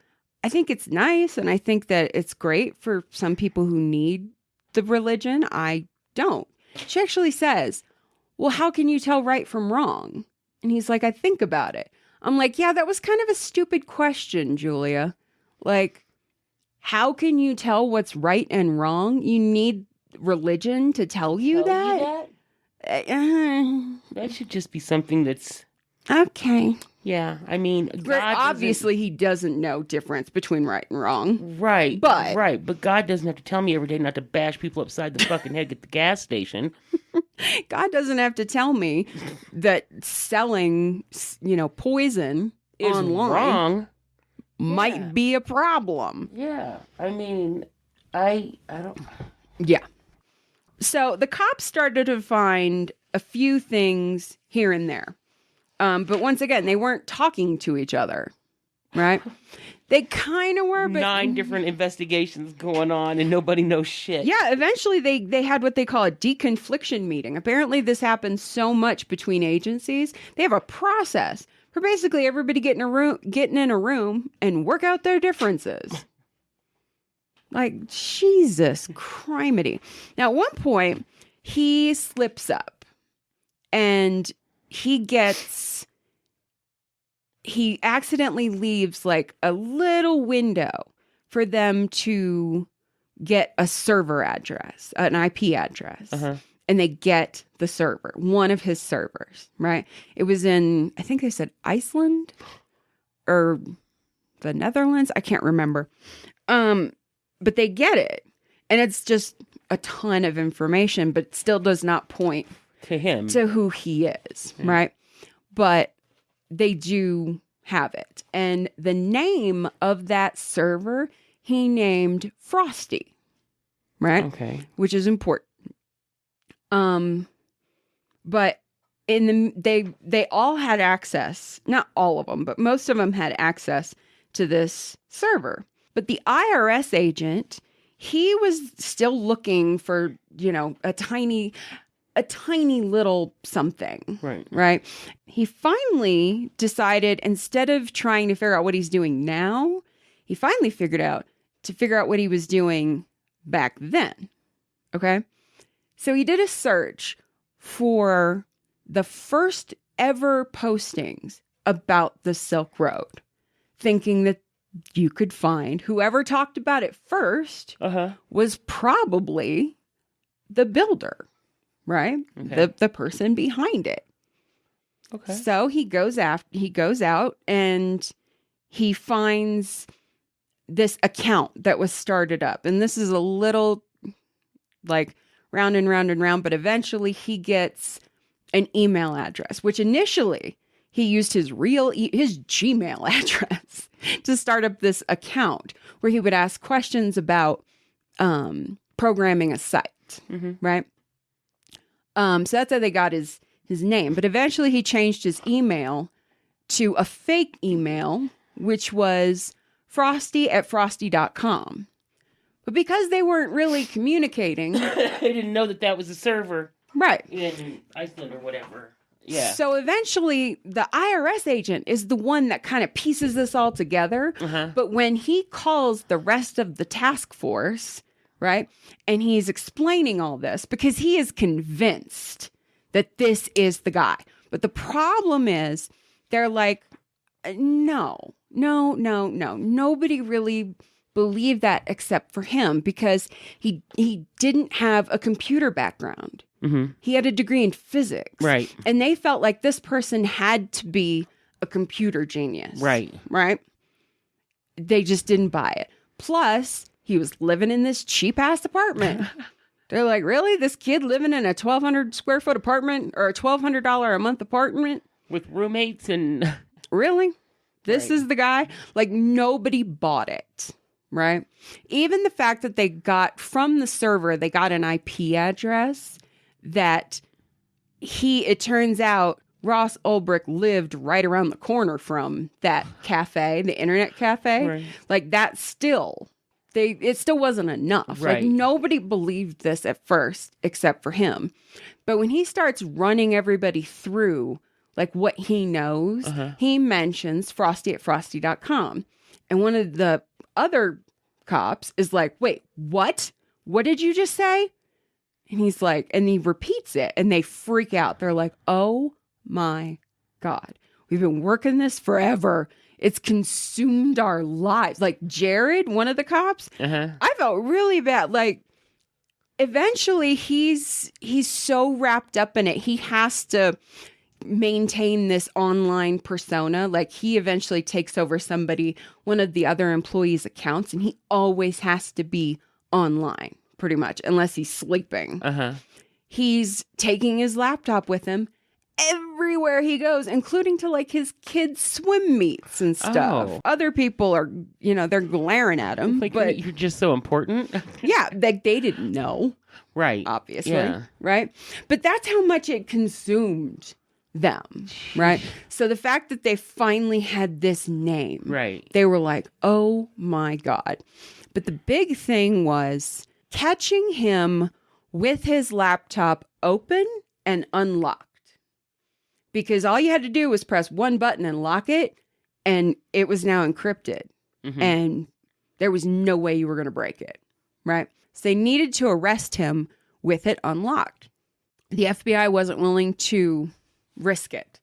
[SPEAKER 1] I think it's nice, and I think that it's great for some people who need the religion. I don't. She actually says, well, how can you tell right from wrong? And he's like, I think about it. I'm like, yeah, that was kind of a stupid question, Julia. Like, how can you tell what's right and wrong? You need religion to tell you that?
[SPEAKER 2] That should just be something that's...
[SPEAKER 1] Okay.
[SPEAKER 2] Yeah, I mean...
[SPEAKER 1] obviously, he doesn't know difference between right and wrong.
[SPEAKER 2] Right.
[SPEAKER 1] But...
[SPEAKER 2] Right, but God doesn't have to tell me every day not to bash people upside the fucking head at the gas station.
[SPEAKER 1] God doesn't have to tell me that selling, poison
[SPEAKER 2] is
[SPEAKER 1] online
[SPEAKER 2] wrong.
[SPEAKER 1] might be a problem.
[SPEAKER 2] Yeah, I mean, I don't.
[SPEAKER 1] Yeah. So the cops started to find a few things here and there. But once again, they weren't talking to each other, right? They kind of were, but
[SPEAKER 2] 9 different investigations going on and nobody knows shit.
[SPEAKER 1] yeah, eventually they had what they call a deconfliction meeting. Apparently this happens so much between agencies. They have a process for basically everybody getting in a room and work out their differences. Like, Jesus criminy. Now, at one point, he slips up and he accidentally leaves like a little window for them to get a server address, an IP address. And they get the server, one of his servers, right? It was in, I think they said Iceland or the Netherlands. I can't remember. But they get it. And it's just a ton of information, but still does not point
[SPEAKER 2] To him.
[SPEAKER 1] to who he is, right? But they do have it. And the name of that server, he named Frosty, right?
[SPEAKER 2] Okay.
[SPEAKER 1] Which is important. But they all had access, not all of them, but most of them had access to this server. But the IRS agent, he was still looking for, a tiny little something.
[SPEAKER 2] Right.
[SPEAKER 1] Right. He finally decided, instead of trying to figure out what he's doing now, he finally figured out what he was doing back then. Okay. So he did a search for the first ever postings about the Silk Road, thinking that you could find whoever talked about it first was probably the builder, right?
[SPEAKER 2] Okay.
[SPEAKER 1] The person behind it.
[SPEAKER 2] Okay.
[SPEAKER 1] So he goes out and he finds this account that was started up. And this is a little like round and round and round, but eventually he gets an email address, which initially he used his his Gmail address to start up this account where he would ask questions about programming a site, right? So that's how they got his name. But eventually he changed his email to a fake email, which was frosty@frosty.com. But because they weren't really communicating...
[SPEAKER 2] They didn't know that was a server.
[SPEAKER 1] Right.
[SPEAKER 2] In Iceland or whatever. Yeah.
[SPEAKER 1] So eventually the IRS agent is the one that kind of pieces this all together. But when he calls the rest of the task force, right, and he's explaining all this because he is convinced that this is the guy. But the problem is they're like, no. Nobody really believed that except for him because he didn't have a computer background. He had a degree in physics.
[SPEAKER 2] Right.
[SPEAKER 1] And they felt like this person had to be a computer genius.
[SPEAKER 2] Right.
[SPEAKER 1] Right? They just didn't buy it. Plus, he was living in this cheap-ass apartment. They're like, really? This kid living in a 1,200 square foot apartment or a $1,200 a month apartment?
[SPEAKER 2] With roommates and...
[SPEAKER 1] Really? This
[SPEAKER 2] Right.
[SPEAKER 1] is the guy? Like, nobody bought it. Right? Even the fact that they got from the server, they got an IP address that it turns out Ross Ulbricht lived right around the corner from that cafe, the internet cafe.
[SPEAKER 2] Right.
[SPEAKER 1] Like that still, it still wasn't enough.
[SPEAKER 2] Right.
[SPEAKER 1] Like nobody believed this at first except for him. But when he starts running everybody through like what he knows, he mentions frosty@frosty.com. And one of the other cops is like, wait, what? What did you just say? And he's like, and he repeats it and they freak out. They're like, oh my God, we've been working this forever. It's consumed our lives. Like Jared, one of the cops, I felt really bad. Like eventually he's so wrapped up in it. He has to maintain this online persona. Like he eventually takes over one of the other employees' accounts, and he always has to be online pretty much unless he's sleeping. He's taking his laptop with him everywhere he goes, including to like his kids' swim meets and stuff.
[SPEAKER 2] Oh.
[SPEAKER 1] Other people are, they're glaring at him.
[SPEAKER 2] Like,
[SPEAKER 1] but
[SPEAKER 2] you're just so important.
[SPEAKER 1] yeah, like they didn't know,
[SPEAKER 2] Right.
[SPEAKER 1] obviously.
[SPEAKER 2] Yeah.
[SPEAKER 1] Right. But that's how much it consumed them. Right. So the fact that they finally had this name,
[SPEAKER 2] Right.
[SPEAKER 1] they were like, oh my God. But the big thing was catching him with his laptop open and unlocked. Because all you had to do was press one button and lock it, and it was now encrypted.
[SPEAKER 2] Mhm.
[SPEAKER 1] And there was no way you were going to break it. Right? So they needed to arrest him with it unlocked. The FBI wasn't willing to risk it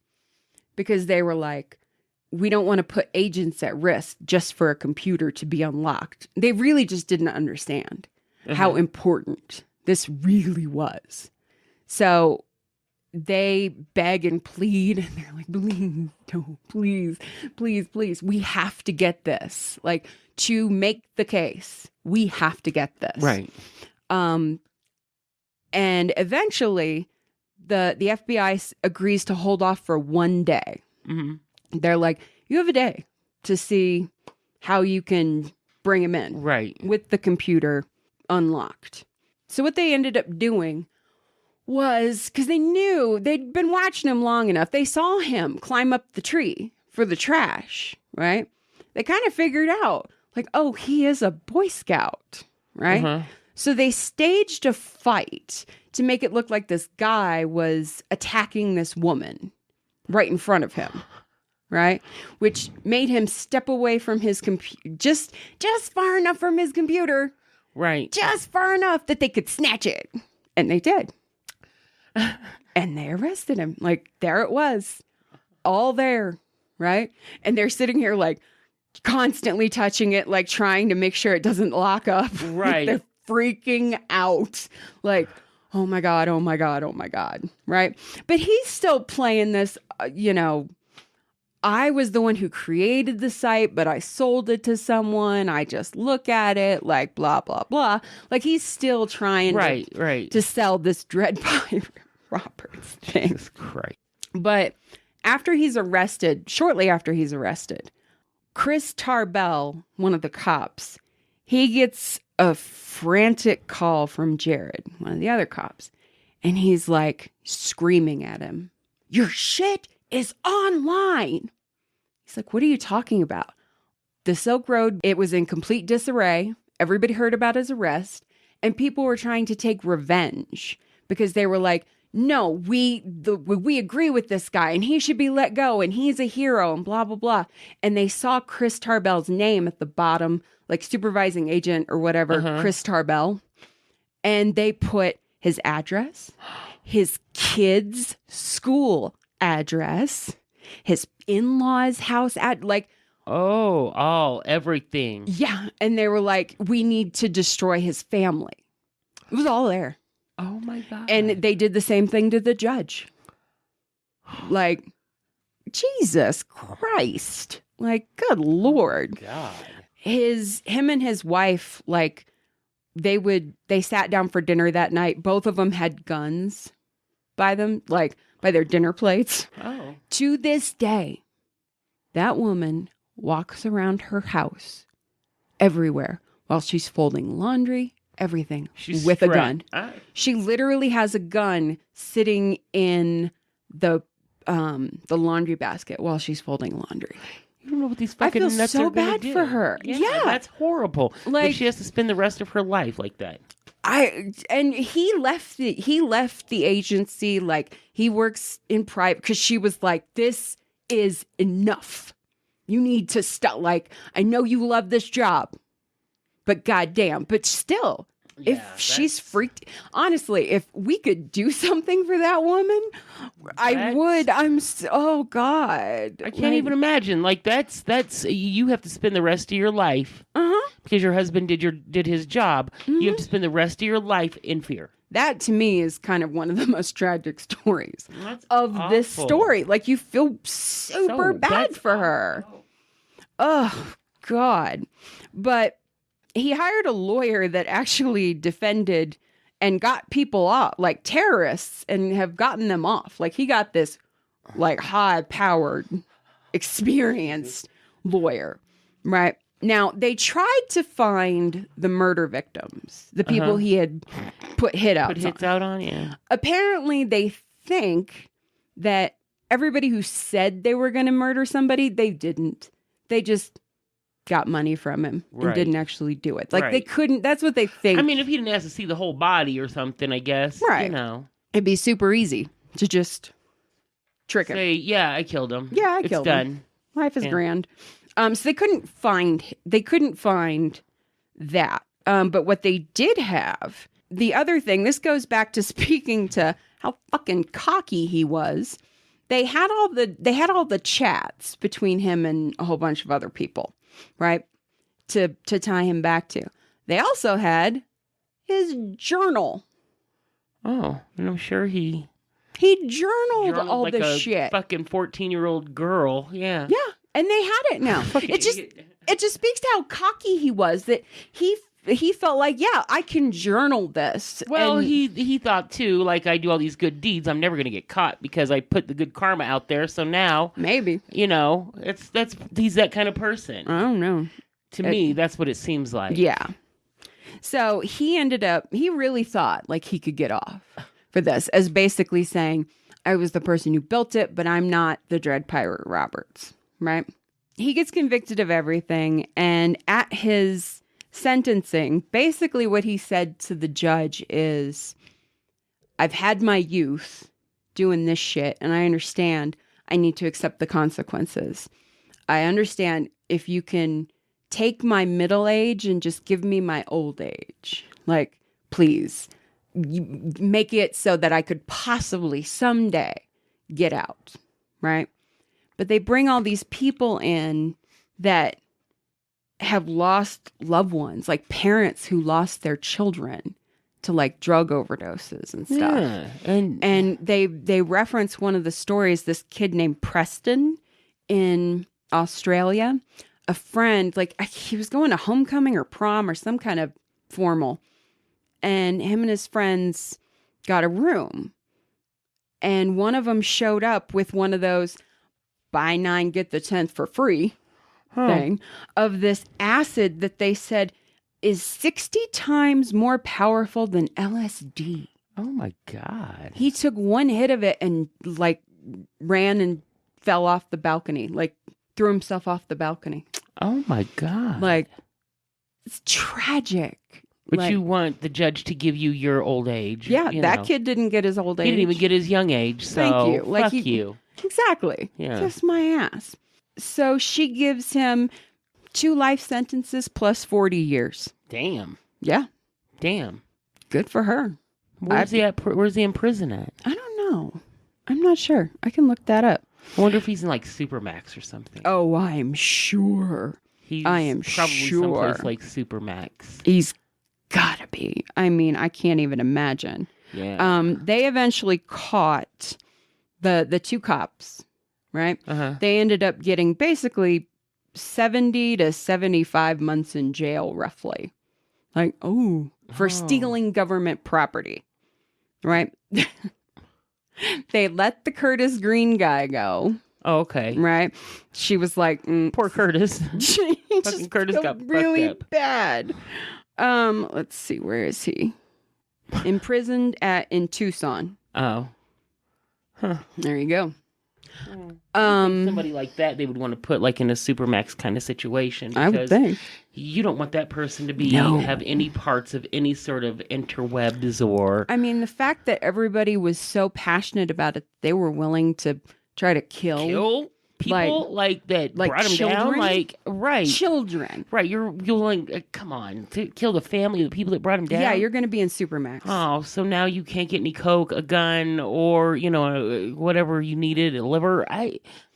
[SPEAKER 1] because they were like, we don't want to put agents at risk just for a computer to be unlocked. They really just didn't understand how important this really was. So they beg and plead, and they're like, please, no, please, please, please. We have to get this. Like, to make the case, we have to get this.
[SPEAKER 2] Right.
[SPEAKER 1] And eventually, the FBI agrees to hold off for one day.
[SPEAKER 2] Mm-hmm.
[SPEAKER 1] They're like, you have a day to see how you can bring him in.
[SPEAKER 2] Right.
[SPEAKER 1] With the computer unlocked. So what they ended up doing was, because they knew they'd been watching him long enough, they saw him climb up the tree for the trash, right? They kind of figured out, like, oh, he is a Boy Scout, right?
[SPEAKER 2] Uh-huh.
[SPEAKER 1] So they staged a fight to make it look like this guy was attacking this woman right in front of him, right? Which made him step away from his computer, just far enough from his computer,
[SPEAKER 2] Right.
[SPEAKER 1] just far enough that they could snatch it. And they did. And they arrested him. Like, there it was. All there, right? And they're sitting here, like, constantly touching it, like, trying to make sure it doesn't lock up.
[SPEAKER 2] Right.
[SPEAKER 1] They're freaking out. Like, oh my God, oh my God, oh my God, right? But he's still playing this, I was the one who created the site, but I sold it to someone. I just look at it, like, blah, blah, blah. Like, he's still trying
[SPEAKER 2] Right.
[SPEAKER 1] to sell this Dread Pie Roberts thing.
[SPEAKER 2] Jesus Christ.
[SPEAKER 1] But shortly after he's arrested, Chris Tarbell, one of the cops, he gets a frantic call from Jared, one of the other cops. And he's like screaming at him, your shit is online. He's like, what are you talking about? The Silk Road, it was in complete disarray. Everybody heard about his arrest, and people were trying to take revenge because they were like, no, we agree with this guy and he should be let go and he's a hero and blah, blah, blah. And they saw Chris Tarbell's name at the bottom, like supervising agent or whatever, Chris Tarbell. And they put his address, his kids' school address, his in-laws' house
[SPEAKER 2] Everything.
[SPEAKER 1] Yeah. And they were like, we need to destroy his family. It was all there.
[SPEAKER 2] Oh my God.
[SPEAKER 1] And they did the same thing to the judge. Like, Jesus Christ. Like, good Lord.
[SPEAKER 2] God.
[SPEAKER 1] Him and his wife, like, they sat down for dinner that night. Both of them had guns by them, like by their dinner plates.
[SPEAKER 2] Oh.
[SPEAKER 1] To this day, that woman walks around her house everywhere while she's folding laundry, everything,
[SPEAKER 2] She's
[SPEAKER 1] with
[SPEAKER 2] strapped.
[SPEAKER 1] a gun. She literally has a gun sitting in the laundry basket while she's folding laundry.
[SPEAKER 2] You don't know what these
[SPEAKER 1] I
[SPEAKER 2] fucking
[SPEAKER 1] feel
[SPEAKER 2] nuts
[SPEAKER 1] so
[SPEAKER 2] are gonna
[SPEAKER 1] bad
[SPEAKER 2] do.
[SPEAKER 1] for her. Yeah.
[SPEAKER 2] That's horrible.
[SPEAKER 1] Like,
[SPEAKER 2] she has to spend the rest of her life like that.
[SPEAKER 1] He left the agency, like, he works in private because she was like, this is enough. You need to stop. Like, I know you love this job, but goddamn, but still, if she's freaked, honestly, if we could do something for that woman, I would. Oh God.
[SPEAKER 2] I can't even imagine. Like, that's you have to spend the rest of your life because your husband did his job. You have to spend the rest of your life in fear.
[SPEAKER 1] That to me is kind of one of the most tragic stories
[SPEAKER 2] That's
[SPEAKER 1] of this
[SPEAKER 2] awful.
[SPEAKER 1] story. Like, you feel super bad
[SPEAKER 2] that's
[SPEAKER 1] for her. Oh God. But he hired a lawyer that actually defended and got people off, like terrorists, and have gotten them off. Like, he got this like high-powered, experienced lawyer, right? Now, they tried to find the murder victims, the people he had put hits
[SPEAKER 2] out on, yeah.
[SPEAKER 1] Apparently, they think that everybody who said they were going to murder somebody, they didn't. They just got money from him and didn't actually do it. Like, they couldn't, that's what they think.
[SPEAKER 2] I mean, if he didn't have to see the whole body or something, I guess, you know.
[SPEAKER 1] It'd be super easy to just trick him.
[SPEAKER 2] Say, yeah, I killed him.
[SPEAKER 1] Yeah, I killed him.
[SPEAKER 2] It's done.
[SPEAKER 1] Life is grand. So they couldn't find that. But what they did have, the other thing, this goes back to speaking to how fucking cocky he was. They had all the chats between him and a whole bunch of other people, right? To tie him back to. They also had his journal.
[SPEAKER 2] Oh, and I'm sure he
[SPEAKER 1] journaled all
[SPEAKER 2] like
[SPEAKER 1] this shit.
[SPEAKER 2] Fucking 14-year-old girl. Yeah.
[SPEAKER 1] Yeah. And they had it now. It just speaks to how cocky he was, that he felt like, yeah, I can journal this.
[SPEAKER 2] Well,
[SPEAKER 1] and
[SPEAKER 2] he thought too, like, I do all these good deeds, I'm never going to get caught because I put the good karma out there. So now,
[SPEAKER 1] maybe,
[SPEAKER 2] you know, he's that kind of person.
[SPEAKER 1] I don't know.
[SPEAKER 2] To me, that's what it seems like.
[SPEAKER 1] Yeah. So he really thought like he could get off for this, as basically saying, I was the person who built it, but I'm not the Dread Pirate Roberts. Right? He gets convicted of everything, and at his sentencing, basically what he said to the judge is, I've had my youth doing this shit, and I understand I need to accept the consequences. I understand if you can take my middle age and just give me my old age. Like, please, you make it so that I could possibly someday get out. Right? But they bring all these people in that have lost loved ones, like parents who lost their children to like drug overdoses and stuff.
[SPEAKER 2] Yeah,
[SPEAKER 1] and they reference one of the stories, this kid named Preston in Australia, a friend, like he was going to homecoming or prom or some kind of formal, and him and his friends got a room, and one of them showed up with one of those buy 9, get the 10th for free thing of this acid that they said is 60 times more powerful than LSD.
[SPEAKER 2] Oh my God.
[SPEAKER 1] He took one hit of it and like ran and fell off the balcony, like threw himself off the balcony.
[SPEAKER 2] Oh my God.
[SPEAKER 1] Like, it's tragic.
[SPEAKER 2] But
[SPEAKER 1] like,
[SPEAKER 2] you want the judge to give you your old age.
[SPEAKER 1] Yeah, that kid didn't get his old age.
[SPEAKER 2] He didn't even get his young age. So
[SPEAKER 1] thank you. Like
[SPEAKER 2] fuck you.
[SPEAKER 1] Exactly.
[SPEAKER 2] Yeah.
[SPEAKER 1] Kiss my ass. So she gives him 2 life sentences plus 40 years.
[SPEAKER 2] Damn.
[SPEAKER 1] Yeah.
[SPEAKER 2] Damn.
[SPEAKER 1] Good for her.
[SPEAKER 2] Where's he in prison at?
[SPEAKER 1] I don't know. I'm not sure. I can look that up.
[SPEAKER 2] I wonder if he's in like Supermax or something.
[SPEAKER 1] Oh, I'm sure. I am
[SPEAKER 2] probably
[SPEAKER 1] sure.
[SPEAKER 2] someplace like Supermax.
[SPEAKER 1] He's gotta be. I mean, I can't even imagine.
[SPEAKER 2] Yeah.
[SPEAKER 1] They eventually caught the 2 cops, right?
[SPEAKER 2] Uh-huh.
[SPEAKER 1] They ended up getting basically 70 to 75 months in jail, roughly. Like, for stealing government property, right? They let the Curtis Green guy go.
[SPEAKER 2] Oh, okay.
[SPEAKER 1] Right? She was like,
[SPEAKER 2] poor Curtis.
[SPEAKER 1] She
[SPEAKER 2] Fucking Curtis got
[SPEAKER 1] really
[SPEAKER 2] fucked up.
[SPEAKER 1] bad. Let's see, where is he? Imprisoned in Tucson.
[SPEAKER 2] Oh. Huh.
[SPEAKER 1] There you go.
[SPEAKER 2] Somebody like that they would want to put like in a Supermax kind of situation.
[SPEAKER 1] I would think.
[SPEAKER 2] You don't want that person to have any parts of any sort of interwebs or...
[SPEAKER 1] I mean, the fact that everybody was so passionate about it, they were willing to try to kill
[SPEAKER 2] people like that
[SPEAKER 1] like
[SPEAKER 2] brought them
[SPEAKER 1] children?
[SPEAKER 2] down, like right,
[SPEAKER 1] children,
[SPEAKER 2] right. You're like, come on, to kill the family, the people that brought him down.
[SPEAKER 1] Yeah, you're going to be in Supermax.
[SPEAKER 2] Oh, so now you can't get any coke, a gun, or whatever you needed, a liver.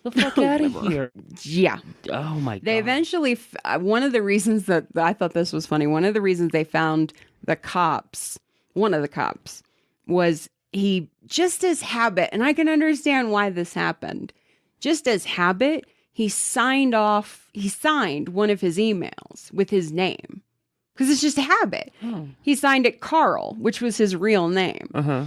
[SPEAKER 2] The fuck out of here.
[SPEAKER 1] Yeah.
[SPEAKER 2] Oh my God.
[SPEAKER 1] They eventually. One of the reasons that I thought this was funny. One of the reasons they found the cops. One of the cops was he just as habit, and I can understand why this happened. Just as habit, he signed one of his emails with his name. Because it's just a habit. Oh. He signed it Carl, which was his real name.
[SPEAKER 2] Uh-huh.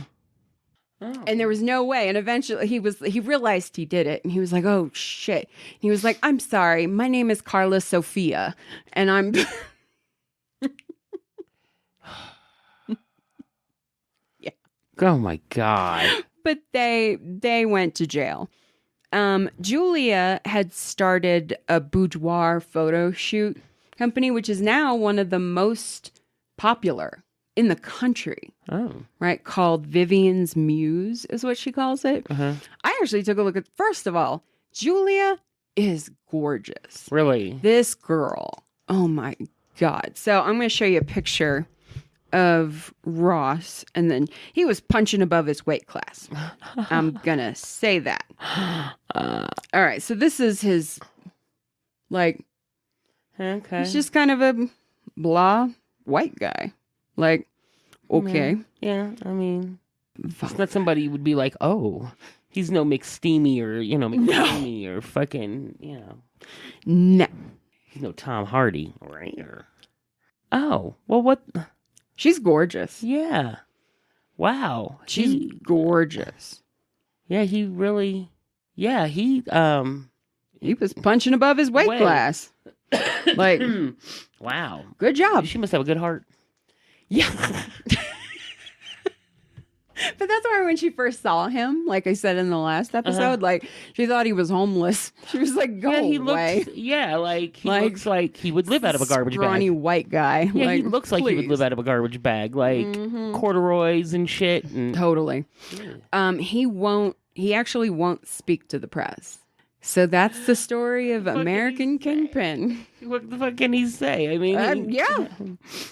[SPEAKER 2] Oh.
[SPEAKER 1] And there was no way. And eventually he realized he did it. And he was like, oh, shit. And he was like, I'm sorry. My name is Carla Sophia. And I'm... yeah.
[SPEAKER 2] Oh, my God.
[SPEAKER 1] But they went to jail. Julia had started a boudoir photo shoot company, which is now one of the most popular in the country.
[SPEAKER 2] Oh.
[SPEAKER 1] Right? Called Vivian's Muse is what she calls it.
[SPEAKER 2] Uh-huh.
[SPEAKER 1] I actually took a look at, first of all, Julia is gorgeous.
[SPEAKER 2] Really?
[SPEAKER 1] This girl. Oh my God. So I'm going to show you a picture of Ross, and then he was punching above his weight class. I'm going to say that. All right. So this is his, like,
[SPEAKER 2] Okay.
[SPEAKER 1] he's just kind of a blah white guy. Like, okay.
[SPEAKER 2] Yeah, I mean, it's not somebody you would be like, oh, he's no McSteamy or, McSteamy or fucking,
[SPEAKER 1] No.
[SPEAKER 2] he's no Tom Hardy. Right? Oh, well, what?
[SPEAKER 1] She's gorgeous.
[SPEAKER 2] Yeah. Wow.
[SPEAKER 1] She's gorgeous.
[SPEAKER 2] Yeah, he really, he
[SPEAKER 1] was punching above his weight class. Like,
[SPEAKER 2] wow.
[SPEAKER 1] good job.
[SPEAKER 2] She must have a good heart.
[SPEAKER 1] Yeah. But that's why when she first saw him, like I said in the last episode, like she thought he was homeless. She was like, "Go
[SPEAKER 2] he
[SPEAKER 1] away."
[SPEAKER 2] Looks, looks like he would live out of a garbage
[SPEAKER 1] scrawny
[SPEAKER 2] bag.
[SPEAKER 1] white guy.
[SPEAKER 2] Yeah,
[SPEAKER 1] like,
[SPEAKER 2] he looks like he would live out of a garbage bag, like corduroys and shit. And...
[SPEAKER 1] Totally. He actually won't speak to the press. So that's the story of American Kingpin.
[SPEAKER 2] What the fuck can he say? I mean,
[SPEAKER 1] yeah.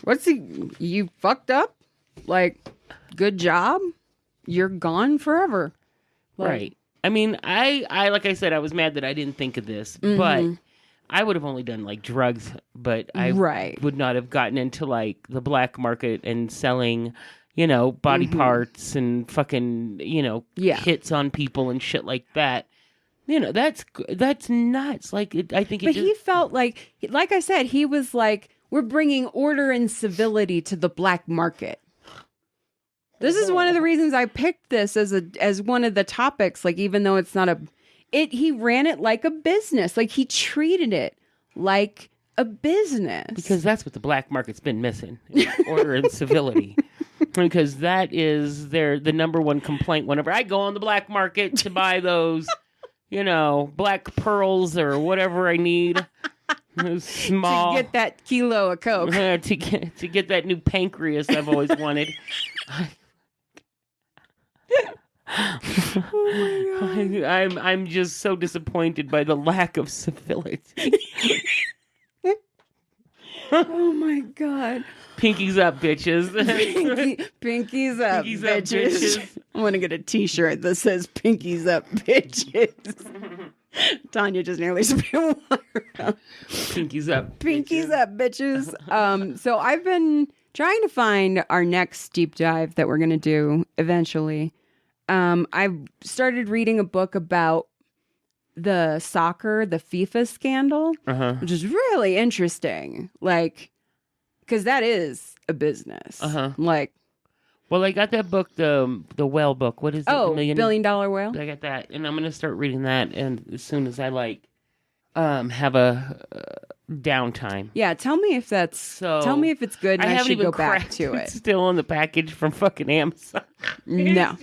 [SPEAKER 1] What's he? You fucked up? Like, good job. You're gone forever. Like,
[SPEAKER 2] right. I mean, I like I said, I was mad that I didn't think of this, but I would have only done like drugs, but I would not have gotten into like the black market and selling, body parts and fucking, hits on people and shit like that. That's nuts. Like, I think
[SPEAKER 1] But he felt like I said, he was like, we're bringing order and civility to the black market. This is one of the reasons I picked this as one of the topics. Like, even though it's not he ran it like a business. Like, he treated it like a business.
[SPEAKER 2] Because that's what the black market's been missing. Order and civility. Because that is the number one complaint whenever I go on the black market to buy those, black pearls or whatever I need. Small.
[SPEAKER 1] To get that kilo of Coke.
[SPEAKER 2] to get that new pancreas I've always wanted. Oh my God. I'm just so disappointed by the lack of civility.
[SPEAKER 1] Oh my God.
[SPEAKER 2] Pinkies up, bitches.
[SPEAKER 1] Pinkies up, bitches. I want to get a t-shirt that says Pinkies up, bitches. Tanya just nearly spilled water out.
[SPEAKER 2] Pinkies up.
[SPEAKER 1] Pinkies up, bitches. So I've been trying to find our next deep dive that we're going to do eventually. I've started reading a book about the FIFA scandal, which is really interesting. Like, because that is a business. Like,
[SPEAKER 2] well, I got that book, the whale book. What is it?
[SPEAKER 1] $1 Billion Whale.
[SPEAKER 2] I got that, and I'm gonna start reading that. And as soon as I have a downtime.
[SPEAKER 1] Yeah, tell me if it's good. And I should go back to it.
[SPEAKER 2] It's still on the package from fucking Amazon.
[SPEAKER 1] No,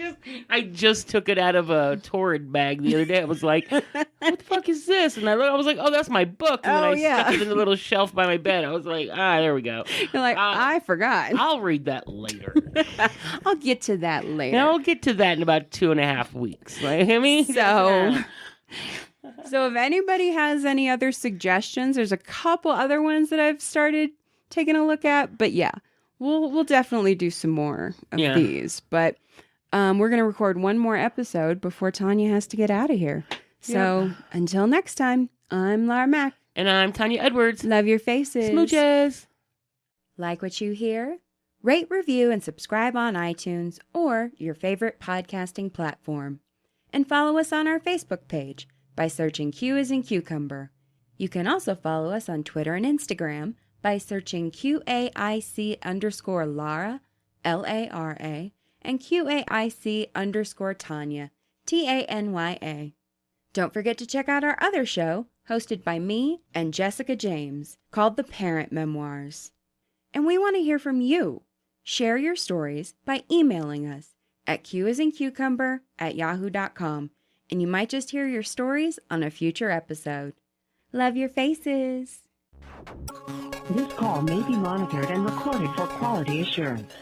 [SPEAKER 2] I just took it out of a Torrid bag the other day. I was like, "What the fuck is this?" And I was like, "Oh, that's my book." And then I stuck it in the little shelf by my bed. I was like, there we go.
[SPEAKER 1] You're like, I forgot.
[SPEAKER 2] I'll read that later.
[SPEAKER 1] I'll get to that later.
[SPEAKER 2] I'll get to that in about 2.5 weeks. Like, I mean,
[SPEAKER 1] So if anybody has any other suggestions, there's a couple other ones that I've started taking a look at. But yeah, we'll definitely do some more of these. But we're going to record one more episode before Tanya has to get out of here. So until next time, I'm Lara Mack.
[SPEAKER 2] And I'm Tanya Edwards.
[SPEAKER 1] Love your faces.
[SPEAKER 2] Smooches.
[SPEAKER 1] Like what you hear? Rate, review, and subscribe on iTunes or your favorite podcasting platform. And follow us on our Facebook page by searching Q as in cucumber. You can also follow us on Twitter and Instagram by searching QAIC_Lara, LARA, and QAIC_Tanya, TANYA. Don't forget to check out our other show, hosted by me and Jessica James, called The Parent Memoirs. And we want to hear from you. Share your stories by emailing us at qasIncucumber@yahoo.com, and you might just hear your stories on a future episode. Love your faces.
[SPEAKER 3] This call may be monitored and recorded for quality assurance.